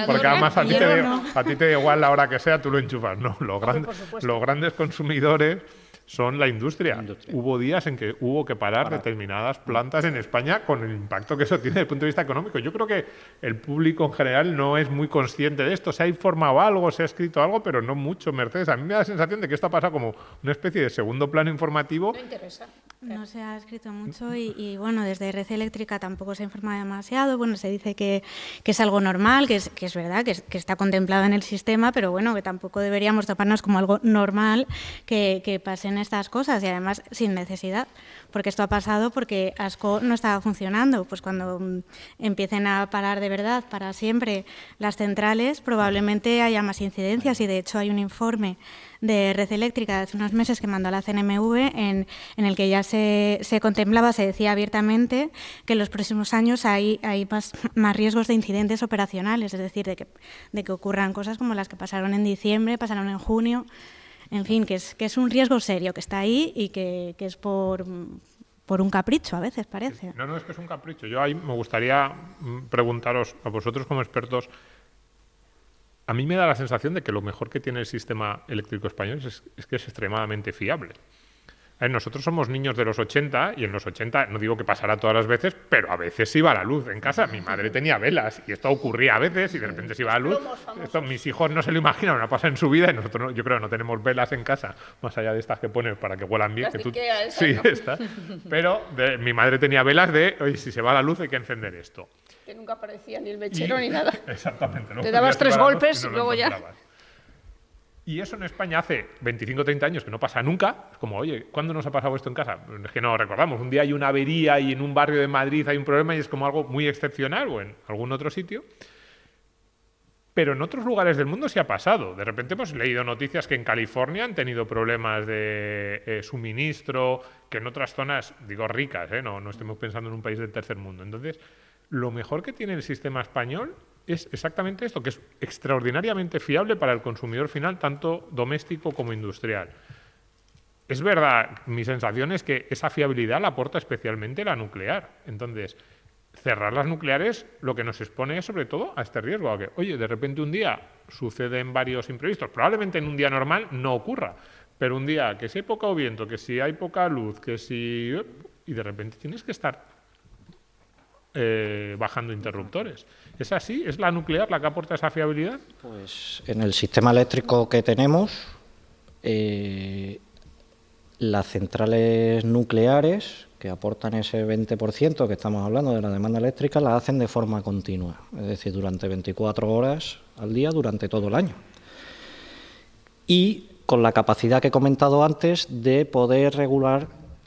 porque además a ti te da igual la hora que sea, tú lo enchufas. No, los grandes consumidores son la industria. Hubo días en que hubo que parar determinadas plantas en España con el impacto que eso tiene desde el punto de vista económico. Yo creo que el público en general no es muy consciente de esto. Se ha informado algo, se ha escrito algo, pero no mucho, Mercedes. A mí me da la sensación de que esto ha pasado como una especie de segundo plano informativo. No interesa. No se ha escrito mucho y bueno, desde Red Eléctrica tampoco se informa demasiado. Bueno, se dice que es algo normal, que es verdad, que está contemplado en el sistema, pero bueno, que tampoco deberíamos tomarnos como algo normal que pasen estas cosas y además sin necesidad, porque esto ha pasado porque ASCO no estaba funcionando. Pues cuando empiecen a parar de verdad para siempre las centrales, probablemente haya más incidencias y de hecho hay un informe de Red Eléctrica de hace unos meses que mandó a la CNMV en el que ya se contemplaba, se decía abiertamente que en los próximos años hay más riesgos de incidentes operacionales, es decir, de que ocurran cosas como las que pasaron en diciembre, pasaron en junio, en fin, que es un riesgo serio que está ahí y que es por un capricho a veces, parece. No, es que es un capricho. Yo ahí me gustaría preguntaros a vosotros como expertos. A mí me da la sensación de que lo mejor que tiene el sistema eléctrico español es que es extremadamente fiable. Nosotros somos niños de los 80 y en los 80, no digo que pasara todas las veces, pero a veces iba la luz en casa. Mi madre tenía velas y esto ocurría a veces y de repente se iba la luz. Esto, mis hijos no se lo imaginan, una pasa en su vida y nosotros yo creo que no tenemos velas en casa, más allá de estas que pones para que huelan bien. Sí, estas. Pero mi madre tenía velas de, oye, si se va la luz hay que encender esto. Que nunca aparecía ni el mechero ni nada. Exactamente. Te dabas 3 golpes y luego ya. Y eso en España hace 25 o 30 años que no pasa nunca. Es como, oye, ¿cuándo nos ha pasado esto en casa? Es que no recordamos. Un día hay una avería y en un barrio de Madrid hay un problema y es como algo muy excepcional o en algún otro sitio. Pero en otros lugares del mundo sí ha pasado. De repente hemos leído noticias que en California han tenido problemas de suministro, que en otras zonas, digo ricas, no estemos pensando en un país del tercer mundo. Entonces, lo mejor que tiene el sistema español es exactamente esto, que es extraordinariamente fiable para el consumidor final, tanto doméstico como industrial. Es verdad, mi sensación es que esa fiabilidad la aporta especialmente la nuclear. Entonces, cerrar las nucleares lo que nos expone es sobre todo a este riesgo, a que, oye, de repente un día suceden varios imprevistos, probablemente en un día normal no ocurra, pero un día que si hay poco viento, que si hay poca luz, que si... y de repente tienes que estar bajando interruptores. ¿Es así? ¿Es la nuclear la que aporta esa fiabilidad? Pues en el sistema eléctrico que tenemos, las centrales nucleares que aportan ese 20% que estamos hablando de la demanda eléctrica, la hacen de forma continua, es decir, durante 24 horas al día, durante todo el año. Y con la capacidad que he comentado antes de poder regular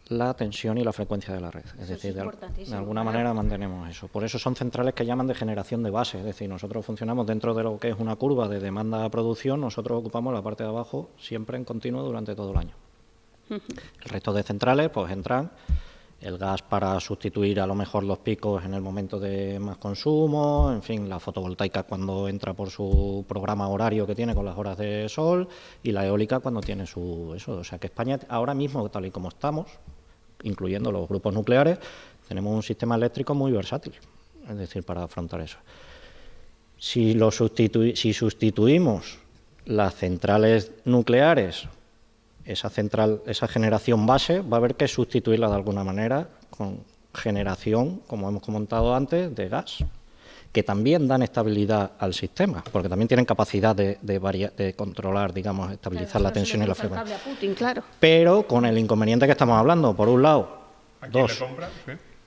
la tensión y la frecuencia de la red. Es decir, de alguna manera mantenemos eso. Por eso son centrales que llaman de generación de base. Es decir, nosotros funcionamos dentro de lo que es una curva de demanda a producción, nosotros ocupamos la parte de abajo siempre en continuo durante todo el año. El resto de centrales pues entran el gas para sustituir a lo mejor los picos en el momento de más consumo, en fin, la fotovoltaica cuando entra por su programa horario que tiene con las horas de sol y la eólica cuando tiene su eso. O sea que España ahora mismo, tal y como estamos, incluyendo los grupos nucleares, tenemos un sistema eléctrico muy versátil, es decir, para afrontar eso. Si sustituimos las centrales nucleares, esa generación base, va a haber que sustituirla de alguna manera con generación, como hemos comentado antes, de gas, que también dan estabilidad al sistema, porque también tienen capacidad de controlar, digamos, estabilizar la tensión y la frecuencia. Claro. Pero con el inconveniente que estamos hablando, por un lado, dos,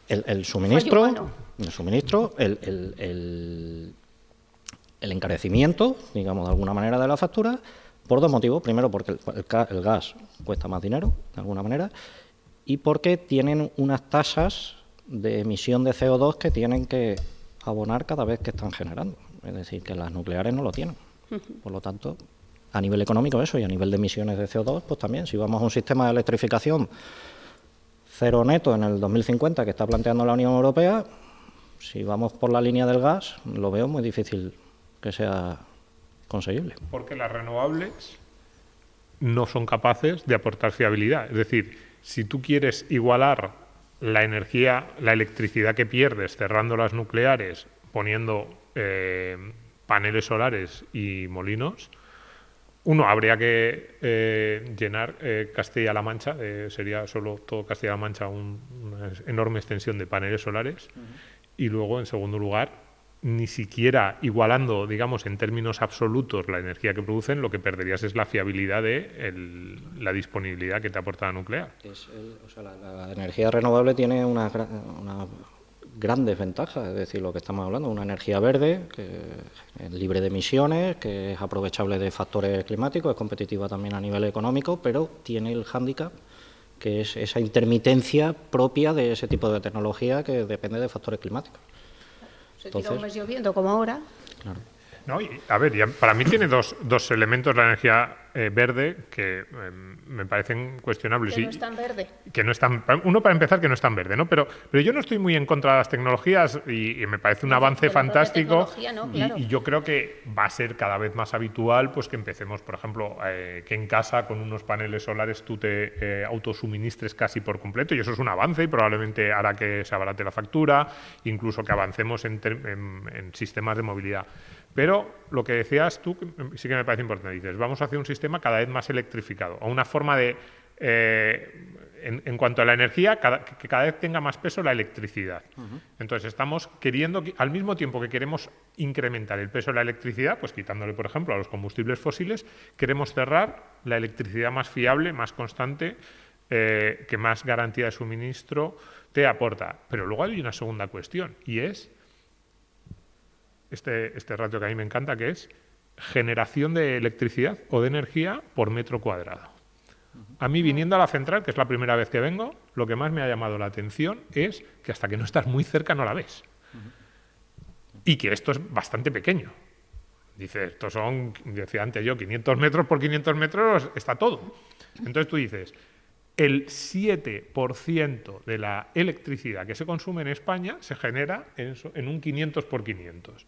el suministro, el encarecimiento, digamos, de alguna manera de la factura, por dos motivos. Primero, porque el gas cuesta más dinero, de alguna manera, y porque tienen unas tasas de emisión de CO2 que tienen que abonar cada vez que están generando. Es decir, que las nucleares no lo tienen. Por lo tanto, a nivel económico eso, y a nivel de emisiones de CO2, pues también, si vamos a un sistema de electrificación cero neto en el 2050 que está planteando la Unión Europea, si vamos por la línea del gas, lo veo muy difícil que sea conseguible. Porque las renovables no son capaces de aportar fiabilidad. Es decir, si tú quieres igualar la energía, la electricidad que pierdes cerrando las nucleares, poniendo paneles solares y molinos, habría que llenar Castilla-La Mancha, sería solo todo Castilla-La Mancha una enorme extensión de paneles solares, y luego, en segundo lugar, ni siquiera igualando, digamos, en términos absolutos la energía que producen, lo que perderías es la fiabilidad de la disponibilidad que te aporta la nuclear. La energía renovable tiene una grandes ventajas, es decir, lo que estamos hablando, una energía verde, que es libre de emisiones, que es aprovechable de factores climáticos, es competitiva también a nivel económico, pero tiene el hándicap que es esa intermitencia propia de ese tipo de tecnología que depende de factores climáticos. Se tira un mes lloviendo como ahora. Claro. No, y, a ver, para mí tiene dos elementos la energía verde que me parecen cuestionables. Que no es tan verde. Que no es tan, uno, para empezar, que no es tan verde, ¿no? Pero yo no estoy muy en contra de las tecnologías y me parece un avance fantástico. ¿No? Claro. Y yo creo que va a ser cada vez más habitual pues que empecemos, por ejemplo, que en casa con unos paneles solares tú te autosuministres casi por completo, y eso es un avance y probablemente hará que se abarate la factura, incluso que avancemos en sistemas de movilidad. Pero lo que decías tú sí que me parece importante. Dices, vamos a hacer un sistema cada vez más electrificado, o una forma de, en cuanto a la energía, que cada vez tenga más peso la electricidad. Entonces, estamos queriendo, al mismo tiempo que queremos incrementar el peso de la electricidad, pues quitándole, por ejemplo, a los combustibles fósiles, queremos cerrar la electricidad más fiable, más constante, que más garantía de suministro te aporta. Pero luego hay una segunda cuestión, y es este ratio que a mí me encanta, que es generación de electricidad o de energía por metro cuadrado. A mí, viniendo a la central, que es la primera vez que vengo, lo que más me ha llamado la atención es que hasta que no estás muy cerca no la ves. Y que esto es bastante pequeño. Dices, estos son, decía antes yo, 500 metros por 500 metros, está todo. Entonces tú dices, el 7% de la electricidad que se consume en España se genera en un 500 por 500.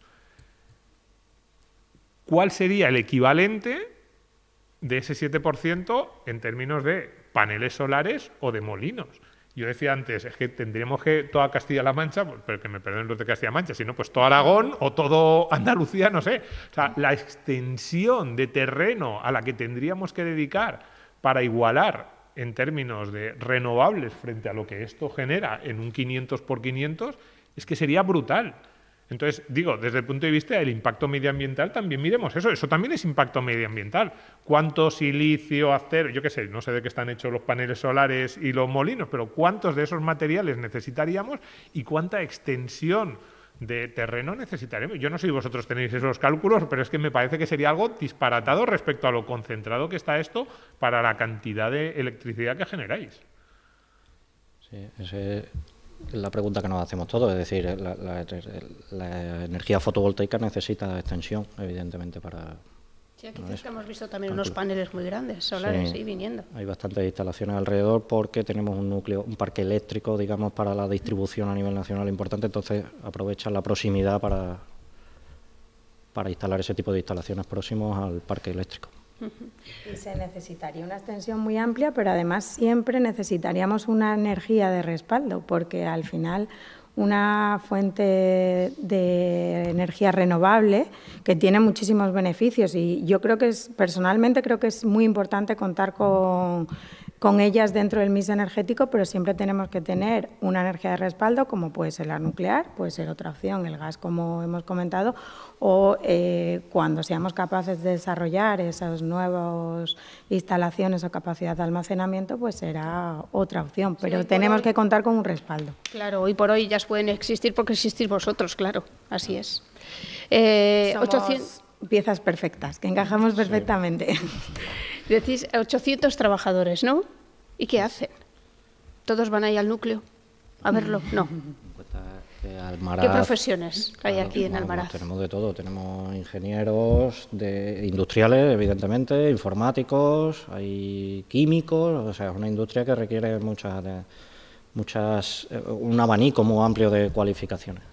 ¿Cuál sería el equivalente de ese 7% en términos de paneles solares o de molinos? Yo decía antes, es que tendríamos que toda Castilla-La Mancha, pero que me perdonen los de Castilla-La Mancha, sino pues todo Aragón o todo Andalucía, no sé. O sea, la extensión de terreno a la que tendríamos que dedicar para igualar en términos de renovables frente a lo que esto genera en un 500 por 500, es que sería brutal. Entonces, digo, desde el punto de vista del impacto medioambiental, también miremos eso. Eso también es impacto medioambiental. ¿Cuánto silicio, acero, yo qué sé, no sé de qué están hechos los paneles solares y los molinos, pero cuántos de esos materiales necesitaríamos y cuánta extensión de terreno necesitaremos? Yo no sé si vosotros tenéis esos cálculos, pero es que me parece que sería algo disparatado respecto a lo concentrado que está esto para la cantidad de electricidad que generáis. Sí, esa es la pregunta que nos hacemos todos, es decir, la energía fotovoltaica necesita extensión, evidentemente, para Sí, aquí cerca hemos visto también unos paneles muy grandes, solares, sí, viniendo. Hay bastantes instalaciones alrededor porque tenemos un parque eléctrico, digamos, para la distribución a nivel nacional importante, entonces aprovechan la proximidad para instalar ese tipo de instalaciones próximos al parque eléctrico. Y se necesitaría una extensión muy amplia, pero además siempre necesitaríamos una energía de respaldo, porque al final una fuente de energía renovable que tiene muchísimos beneficios, y yo creo que personalmente creo que es muy importante contar con ellas dentro del mix energético, pero siempre tenemos que tener una energía de respaldo, como puede ser la nuclear, puede ser otra opción, el gas, como hemos comentado, o cuando seamos capaces de desarrollar esas nuevas instalaciones o capacidad de almacenamiento, pues será otra opción, pero tenemos que contar con un respaldo. Claro, hoy por hoy ellas pueden existir porque existís vosotros, claro, así es. Somos 800... piezas perfectas, que encajamos perfectamente. Decís 800 trabajadores, ¿no? ¿Y qué hacen? ¿Todos van ahí al núcleo a verlo? No. Almaraz, ¿Qué profesiones hay aquí en Almaraz? Tenemos de todo, tenemos ingenieros industriales, evidentemente, informáticos, hay químicos, o sea, es una industria que requiere un abanico muy amplio de cualificaciones.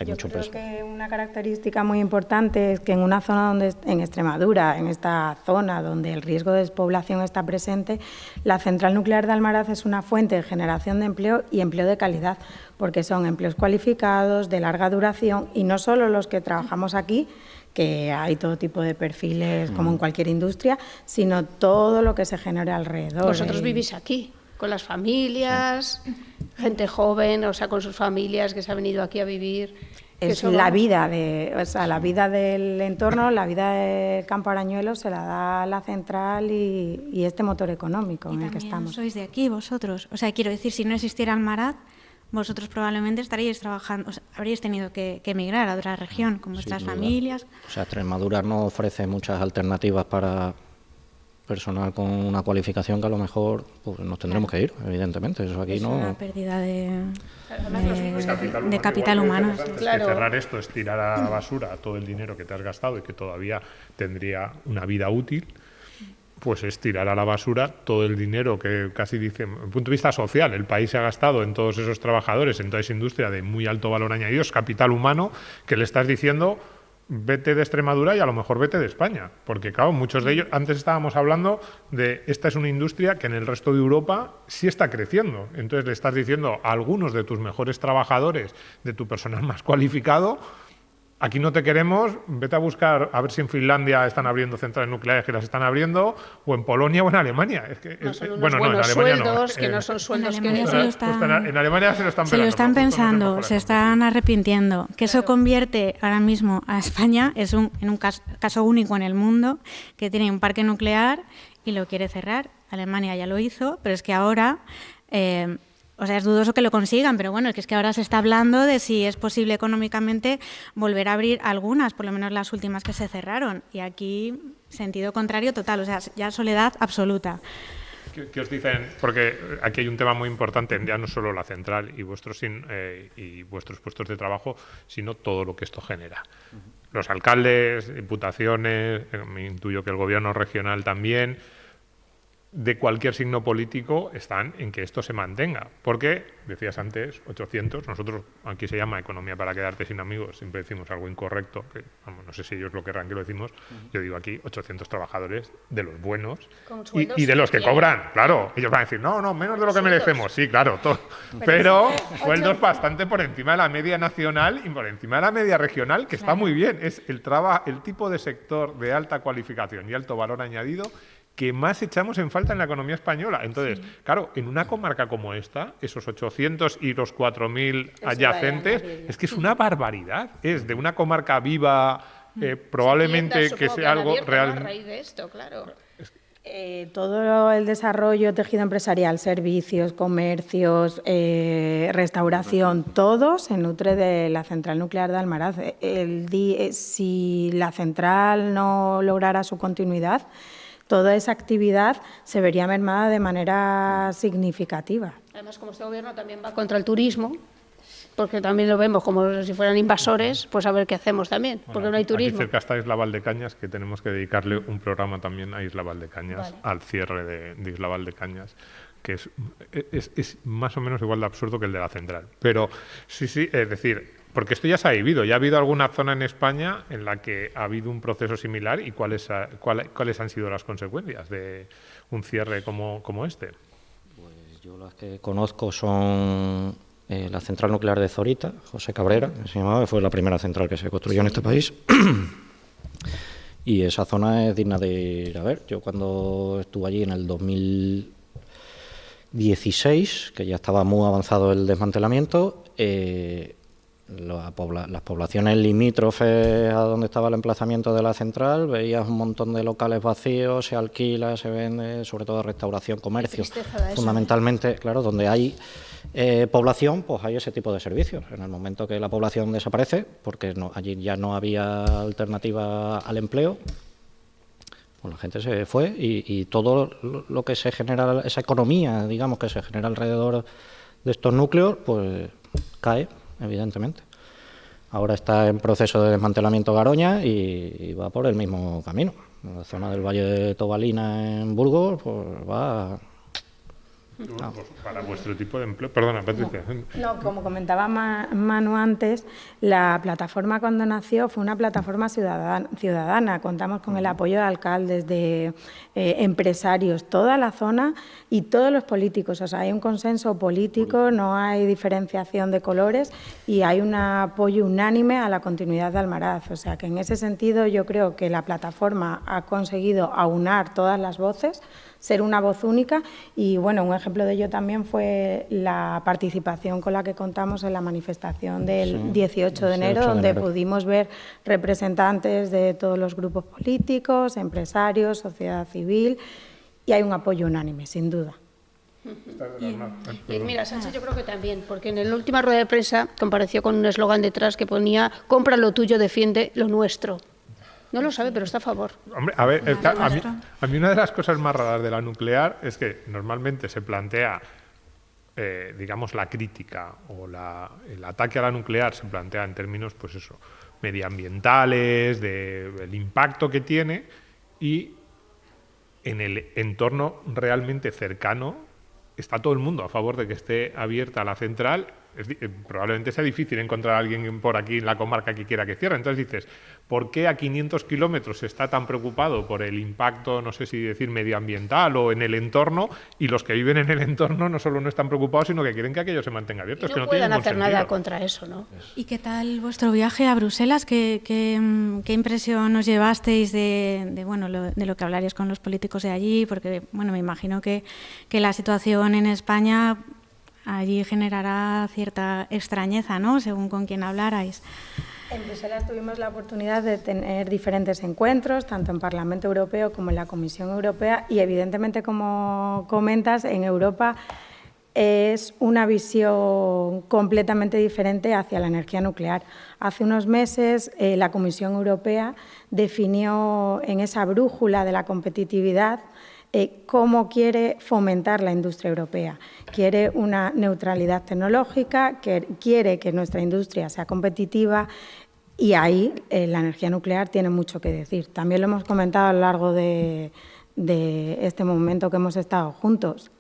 Yo creo que una característica muy importante es que en una zona en Extremadura, en esta zona donde el riesgo de despoblación está presente, la central nuclear de Almaraz es una fuente de generación de empleo y empleo de calidad, porque son empleos cualificados, de larga duración, y no solo los que trabajamos aquí, que hay todo tipo de perfiles como en cualquier industria, sino todo lo que se genera alrededor. Vosotros vivís aquí, con las familias, gente joven, o sea, con sus familias que se ha venido aquí a vivir. Es la vida la vida del entorno, la vida del Campo Arañuelo se la da la central y este motor económico en el que estamos. Sois de aquí vosotros, o sea, quiero decir, si no existiera Almaraz, vosotros probablemente estaríais trabajando, o sea, habríais tenido que emigrar a otra región con vuestras familias. O sea, Extremadura no ofrece muchas alternativas para personal con una cualificación que a lo mejor pues, nos tendremos que ir, evidentemente. Eso aquí es no. una pérdida de capital capital humano. Sí. Claro. Cerrar esto es tirar a la basura todo el dinero que te has gastado y que todavía tendría una vida útil. Pues es tirar a la basura todo el dinero que casi dicen, desde el punto de vista social, el país se ha gastado en todos esos trabajadores, en toda esa industria de muy alto valor añadido, es capital humano que le estás diciendo vete de Extremadura y a lo mejor vete de España, porque claro, muchos de ellos, antes estábamos hablando de esta es una industria que en el resto de Europa sí está creciendo, entonces le estás diciendo a algunos de tus mejores trabajadores, de tu personal más cualificado, aquí no te queremos, vete a buscar a ver si en Finlandia están abriendo centrales nucleares que las están abriendo, o en Polonia o en Alemania. Es que, no son unos bueno, buenos no, en Alemania sueldos, no. que no son sueldos en Alemania que... en Alemania se lo están Se lo están pensando, se están arrepintiendo. Que eso convierte ahora mismo a España en un caso único en el mundo, que tiene un parque nuclear y lo quiere cerrar. Alemania ya lo hizo, pero es que ahora... o sea, es dudoso que lo consigan, pero bueno, es que ahora se está hablando de si es posible económicamente volver a abrir algunas, por lo menos las últimas que se cerraron. Y aquí, sentido contrario total, o sea, ya soledad absoluta. ¿Qué os dicen? Porque aquí hay un tema muy importante, ya no solo la central y vuestros puestos de trabajo, sino todo lo que esto genera. Los alcaldes, diputaciones, me intuyo que el gobierno regional también, de cualquier signo político están en que esto se mantenga. Porque, decías antes, 800, nosotros aquí se llama economía para quedarte sin amigos, siempre decimos algo incorrecto, que vamos, no sé si ellos lo querrán que lo decimos, yo digo aquí 800 trabajadores de los buenos y de los que cobran, claro, ellos van a decir, no, menos de lo que merecemos, sí, claro, pero sueldos bastante por encima de la media nacional y por encima de la media regional, que está muy bien, es el tipo de sector de alta cualificación y alto valor añadido que más echamos en falta en la economía española. Entonces, claro, en una comarca como esta, esos 800 y los 4.000 adyacentes, es que es una barbaridad. Es de una comarca viva, probablemente que sea algo real. A raíz de esto, claro. Todo el desarrollo, tejido empresarial, servicios, comercios, restauración, todo se nutre de la central nuclear de Almaraz. Si la central no lograra su continuidad, toda esa actividad se vería mermada de manera significativa. Además, como este gobierno también va contra el turismo, porque también lo vemos como si fueran invasores, pues a ver qué hacemos también, porque no hay turismo. Aquí cerca está Isla Valdecañas, que tenemos que dedicarle un programa también a Isla Valdecañas, al cierre de Isla Valdecañas, que es más o menos igual de absurdo que el de la central. Pero sí, es decir, porque esto ya se ha vivido, ya ha habido alguna zona en España en la que ha habido un proceso similar y cuáles han sido las consecuencias de un cierre como este. Pues yo las que conozco son la central nuclear de Zorita, José Cabrera, que se llamaba, fue la primera central que se construyó en este país. Y esa zona es digna de ir a ver. Yo cuando estuve allí en el 2016, que ya estaba muy avanzado el desmantelamiento, las poblaciones limítrofes a donde estaba el emplazamiento de la central, veías un montón de locales vacíos, se alquila, se vende, sobre todo restauración, comercio. Fundamentalmente, claro, donde hay población, pues hay ese tipo de servicios. En el momento que la población desaparece, porque allí ya no había alternativa al empleo, pues la gente se fue y todo lo que se genera, esa economía, digamos, que se genera alrededor de estos núcleos, pues cae, evidentemente. Ahora está en proceso de desmantelamiento Garoña y va por el mismo camino. En la zona del Valle de Tobalina, en Burgos, pues va... Pues para vuestro tipo de empleo... Perdona, Patricia. No, como comentaba Manu antes, la plataforma cuando nació fue una plataforma ciudadana. Contamos con el apoyo de alcaldes, de empresarios, toda la zona y todos los políticos. O sea, hay un consenso político, no hay diferenciación de colores y hay un apoyo unánime a la continuidad de Almaraz. O sea, que en ese sentido yo creo que la plataforma ha conseguido aunar todas las voces, ser una voz única y, bueno, un ejemplo de ello también fue la participación con la que contamos en la manifestación del 18 de enero, donde pudimos ver representantes de todos los grupos políticos, empresarios, sociedad civil y hay un apoyo unánime, sin duda. Y mira, Sánchez yo creo que también, porque en la última rueda de prensa compareció con un eslogan detrás que ponía «Compra lo tuyo, defiende lo nuestro». No lo sabe, pero está a favor. Hombre, a ver, a mí una de las cosas más raras de la nuclear es que normalmente se plantea, digamos, la crítica o el ataque a la nuclear se plantea en términos, pues eso, medioambientales, del impacto que tiene y en el entorno realmente cercano está todo el mundo a favor de que esté abierta la central. Probablemente sea difícil encontrar a alguien por aquí en la comarca que quiera que cierre. Entonces dices, ¿por qué a 500 kilómetros se está tan preocupado por el impacto, no sé si decir medioambiental o en el entorno, y los que viven en el entorno no solo no están preocupados, sino que quieren que aquello se mantenga abierto? Y no pueden hacer nada contra eso, ¿no? ¿Y qué tal vuestro viaje a Bruselas? ¿Qué impresión os llevasteis de lo que hablaríais con los políticos de allí? Porque, bueno, me imagino que la situación en España allí generará cierta extrañeza, ¿no?, según con quién hablarais. En Bruselas tuvimos la oportunidad de tener diferentes encuentros, tanto en Parlamento Europeo como en la Comisión Europea, y evidentemente, como comentas, en Europa es una visión completamente diferente hacia la energía nuclear. Hace unos meses la Comisión Europea definió en esa brújula de la competitividad cómo quiere fomentar la industria europea. Quiere una neutralidad tecnológica, quiere que nuestra industria sea competitiva y ahí la energía nuclear tiene mucho que decir. También lo hemos comentado a lo largo de este momento que hemos estado juntos.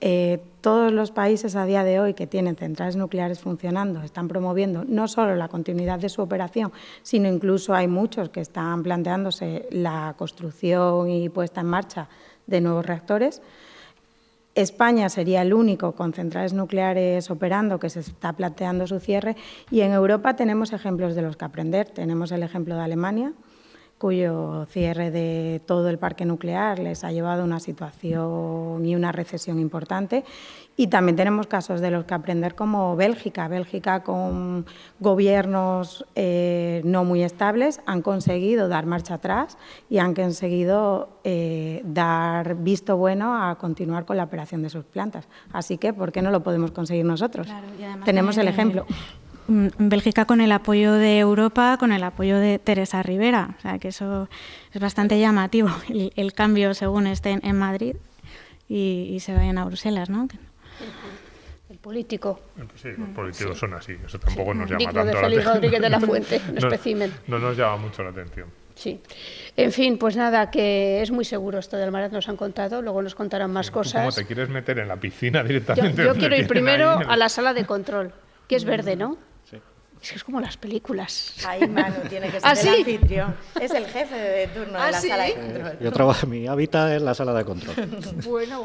Todos los países a día de hoy que tienen centrales nucleares funcionando están promoviendo no solo la continuidad de su operación, sino incluso hay muchos que están planteándose la construcción y puesta en marcha de nuevos reactores. España sería el único con centrales nucleares operando que se está planteando su cierre y en Europa tenemos ejemplos de los que aprender. Tenemos el ejemplo de Alemania, cuyo cierre de todo el parque nuclear les ha llevado a una situación y una recesión importante. Y también tenemos casos de los que aprender como Bélgica. Bélgica, con gobiernos no muy estables, han conseguido dar marcha atrás y han conseguido dar visto bueno a continuar con la operación de sus plantas. Así que, ¿por qué no lo podemos conseguir nosotros? Claro, y además tenemos el ejemplo. Bélgica con el apoyo de Europa, con el apoyo de Teresa Rivera. O sea, que eso es bastante llamativo, el cambio según estén en Madrid y se vayan a Bruselas, ¿no? político. Sí, los políticos son así, eso tampoco nos llama Digno tanto de la Félix atención. Rodríguez de la Fuente, un espécimen. No nos llama mucho la atención. Sí. En fin, pues nada, que es muy seguro esto de Almaraz, nos han contado, luego nos contarán más ¿Tú cómo cosas. te quieres meter en la piscina directamente? Yo quiero ir primero Ahí, a la sala de control, que es verde, ¿no? Sí. Es como las películas. Ahí Manu tiene que ser ¿Ah, el sí? anfitrión. Es el jefe de turno ¿Ah, de la sí? sala de control. Yo trabajo, mi hábitat es la sala de control. Bueno.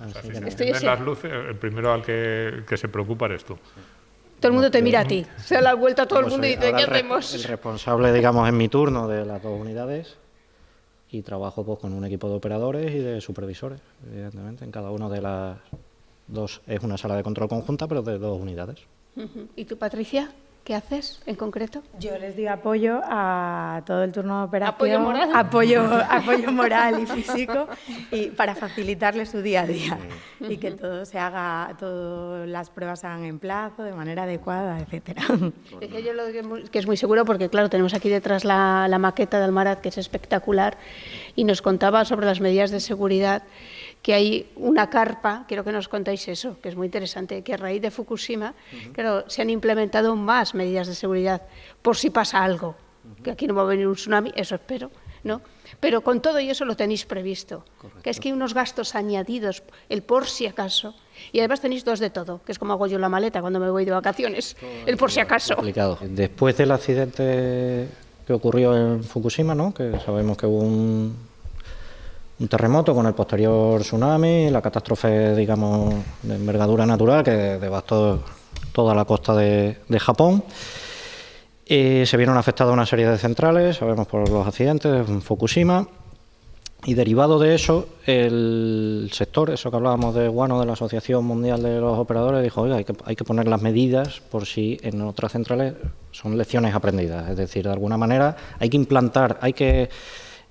O sea, si se Estoy encienden ese- las luces, el primero al que se preocupa eres tú. Todo el mundo te mira a ti. Se da la vuelta a todo el Como mundo y soy dice, ahora ¿qué el hacemos? responsable, digamos, en mi turno de las dos unidades y trabajo pues, con un equipo de operadores y de supervisores, evidentemente. En cada una de las dos es una sala de control conjunta, pero de dos unidades. Ujú. ¿Y tú, Patricia? ¿Qué haces en concreto? Yo les doy apoyo a todo el turno de operación. ¿Apoyo moral? Apoyo moral y físico y para facilitarles su día a día y que todo se haga, todas las pruebas se hagan en plazo, de manera adecuada, etcétera. Decía yo lo que es muy seguro porque, claro, tenemos aquí detrás la maqueta de Almaraz, que es espectacular, y nos contaba sobre las medidas de seguridad, que hay una carpa, quiero que nos contáis eso, que es muy interesante, que a raíz de Fukushima, claro, se han implementado más medidas de seguridad por si pasa algo, que aquí no va a venir un tsunami, eso espero, ¿no? Pero con todo y eso lo tenéis previsto, que es que hay unos gastos añadidos, el por si acaso, y además tenéis dos de todo, que es como hago yo la maleta cuando me voy de vacaciones, el por si acaso. Complicado. Después del accidente que ocurrió en Fukushima, ¿no? Que sabemos que hubo un terremoto con el posterior tsunami, la catástrofe, digamos, de envergadura natural que devastó toda la costa de Japón. Se vieron afectadas una serie de centrales, sabemos por los accidentes en Fukushima, y derivado de eso, el sector, eso que hablábamos de WANO, de la Asociación Mundial de los Operadores, dijo, oiga, hay que poner las medidas por si en otras centrales son lecciones aprendidas, es decir, de alguna manera hay que implantar, hay que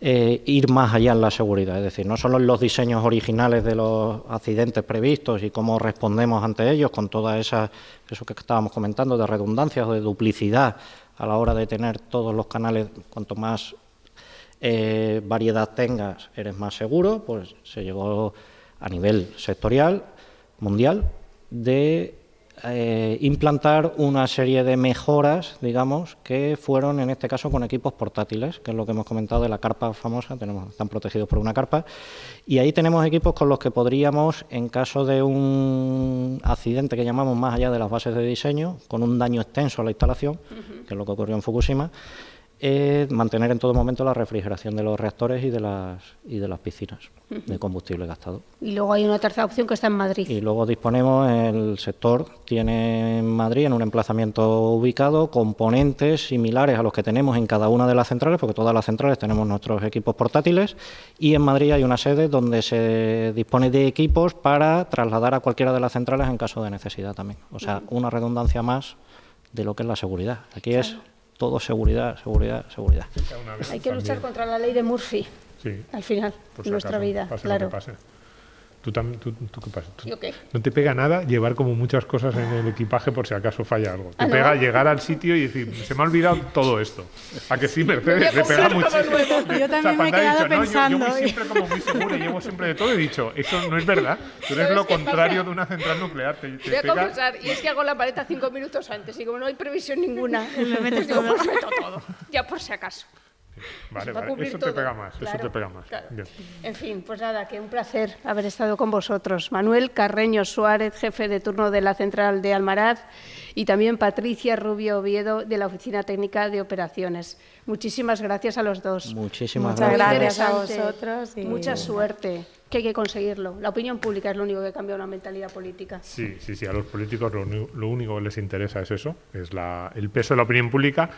ir más allá en la seguridad, es decir, no solo en los diseños originales de los accidentes previstos y cómo respondemos ante ellos con toda eso que estábamos comentando de redundancias o de duplicidad a la hora de tener todos los canales, cuanto más variedad tengas, eres más seguro, pues se llegó a nivel sectorial, mundial, de implantar una serie de mejoras, digamos, que fueron en este caso con equipos portátiles, que es lo que hemos comentado de la carpa famosa, están protegidos por una carpa, y ahí tenemos equipos con los que podríamos, en caso de un accidente que llamamos más allá de las bases de diseño, con un daño extenso a la instalación, que es lo que ocurrió en Fukushima, mantener en todo momento la refrigeración de los reactores y de las piscinas de combustible gastado. Y luego hay una tercera opción que está en Madrid. Y luego disponemos, el sector tiene en Madrid, en un emplazamiento ubicado, componentes similares a los que tenemos en cada una de las centrales, porque todas las centrales tenemos nuestros equipos portátiles, y en Madrid hay una sede donde se dispone de equipos para trasladar a cualquiera de las centrales en caso de necesidad también. O sea, una redundancia más de lo que es la seguridad. Aquí es todo seguridad, seguridad, seguridad. Hay que luchar contra la ley de Murphy, Sí, al final, por en si nuestra acaso, vida, pase claro. lo que pase. ¿Tú qué pasa? ¿Yo qué? No te pega nada llevar como muchas cosas en el equipaje por si acaso falla algo. Te ¿Ah, no? pega llegar al sitio y decir, se me ha olvidado todo esto. ¿A que sí, Mercedes? Le pega muchísimo. Yo también me he cuando ha quedado dicho, no, pensando. yo voy siempre como muy seguro y llevo siempre de todo. He dicho, eso no es verdad. Tú eres lo contrario de una central nuclear. Te Voy a pega... confesar, y es que hago la maleta 5 minutos antes, y como no hay previsión ninguna, Me metes digo, todo. pues meto todo, ya por si acaso. Vale, Para vale. cubrir Eso todo. te pega más. Eso Claro, te pega más. claro. Bien. En fin, pues nada, que un placer haber estado con vosotros. Manuel Carreño Suárez, jefe de turno de la central de Almaraz, y también Patricia Rubio Oviedo, de la Oficina Técnica de Operaciones. Muchísimas gracias a los dos. Muchísimas Muchas gracias. gracias a Interesante. vosotros y- Mucha suerte, que hay que conseguirlo. La opinión pública es lo único que cambia una mentalidad política. Sí, a los políticos lo único que les interesa es eso, es el peso de la opinión pública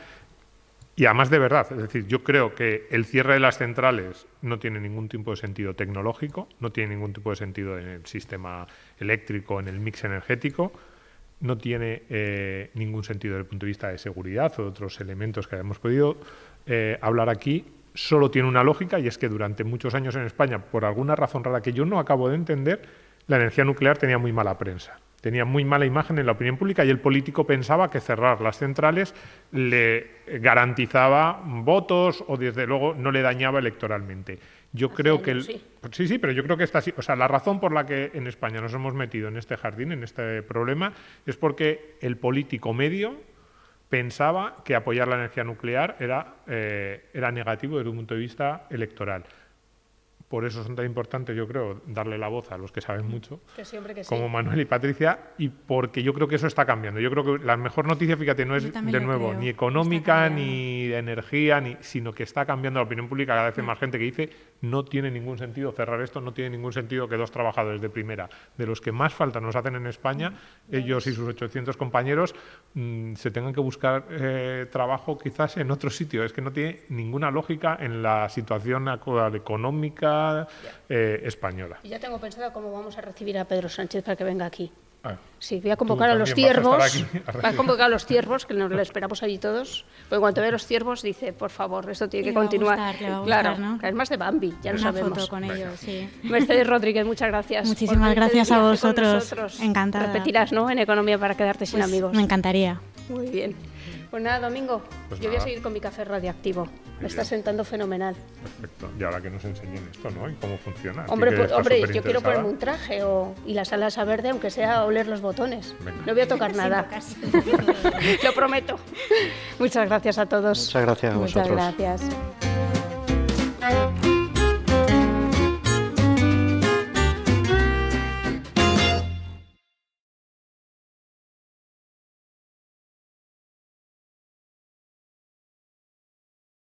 y además de verdad. Es decir, yo creo que el cierre de las centrales no tiene ningún tipo de sentido tecnológico, no tiene ningún tipo de sentido en el sistema eléctrico, en el mix energético, no tiene ningún sentido desde el punto de vista de seguridad o de otros elementos que hayamos podido hablar aquí. Solo tiene una lógica y es que durante muchos años en España, por alguna razón rara que yo no acabo de entender, la energía nuclear tenía muy mala prensa. tenía muy mala imagen en la opinión pública y el político pensaba que cerrar las centrales le garantizaba votos o desde luego no le dañaba electoralmente. Yo creo que sí, pero yo creo que la razón por la que en España nos hemos metido en este jardín, en este problema, es porque el político medio pensaba que apoyar la energía nuclear era negativo desde un punto de vista electoral. Por eso son tan importantes, yo creo, darle la voz a los que saben mucho, como Manuel y Patricia, y porque yo creo que eso está cambiando. Yo creo que la mejor noticia, fíjate, no es de nuevo ni económica, ni de energía, sino que está cambiando la opinión pública. Cada vez hay más gente que dice no tiene ningún sentido cerrar esto, no tiene ningún sentido que 2 trabajadores de primera, de los que más falta nos hacen en España, ellos y sus 800 compañeros, se tengan que buscar trabajo quizás en otro sitio. Es que no tiene ninguna lógica en la situación actual económica española. Y ya tengo pensado cómo vamos a recibir a Pedro Sánchez para que venga aquí. Sí, voy a Tú convocar a los también vas a ciervos. estar aquí Voy a convocar a los ciervos, que nos lo esperamos allí todos. Porque cuando ve a los ciervos dice, por favor, esto tiene que continuar. Le va a gustar, claro, ¿no? que es más de Bambi, ya lo sabemos. Una foto con ellos, sí. Mercedes Rodríguez, muchas gracias. Muchísimas gracias a vosotros. Encantada. Repetirás, ¿no? En Economía para quedarte sin amigos. Me encantaría. Muy bien. Pues nada, Domingo, Pues yo voy a nada. seguir con mi café radioactivo. Me está bien. sentando fenomenal. Perfecto. Y ahora que nos enseñen esto, ¿no? Y cómo funciona. Hombre, Así que estás yo quiero superinteresada. ponerme un traje y la salsa verde, aunque sea oler los botones. Venga. No voy a tocar nada. Lo prometo. Muchas gracias a todos. Muchas gracias a vosotros. Muchas gracias.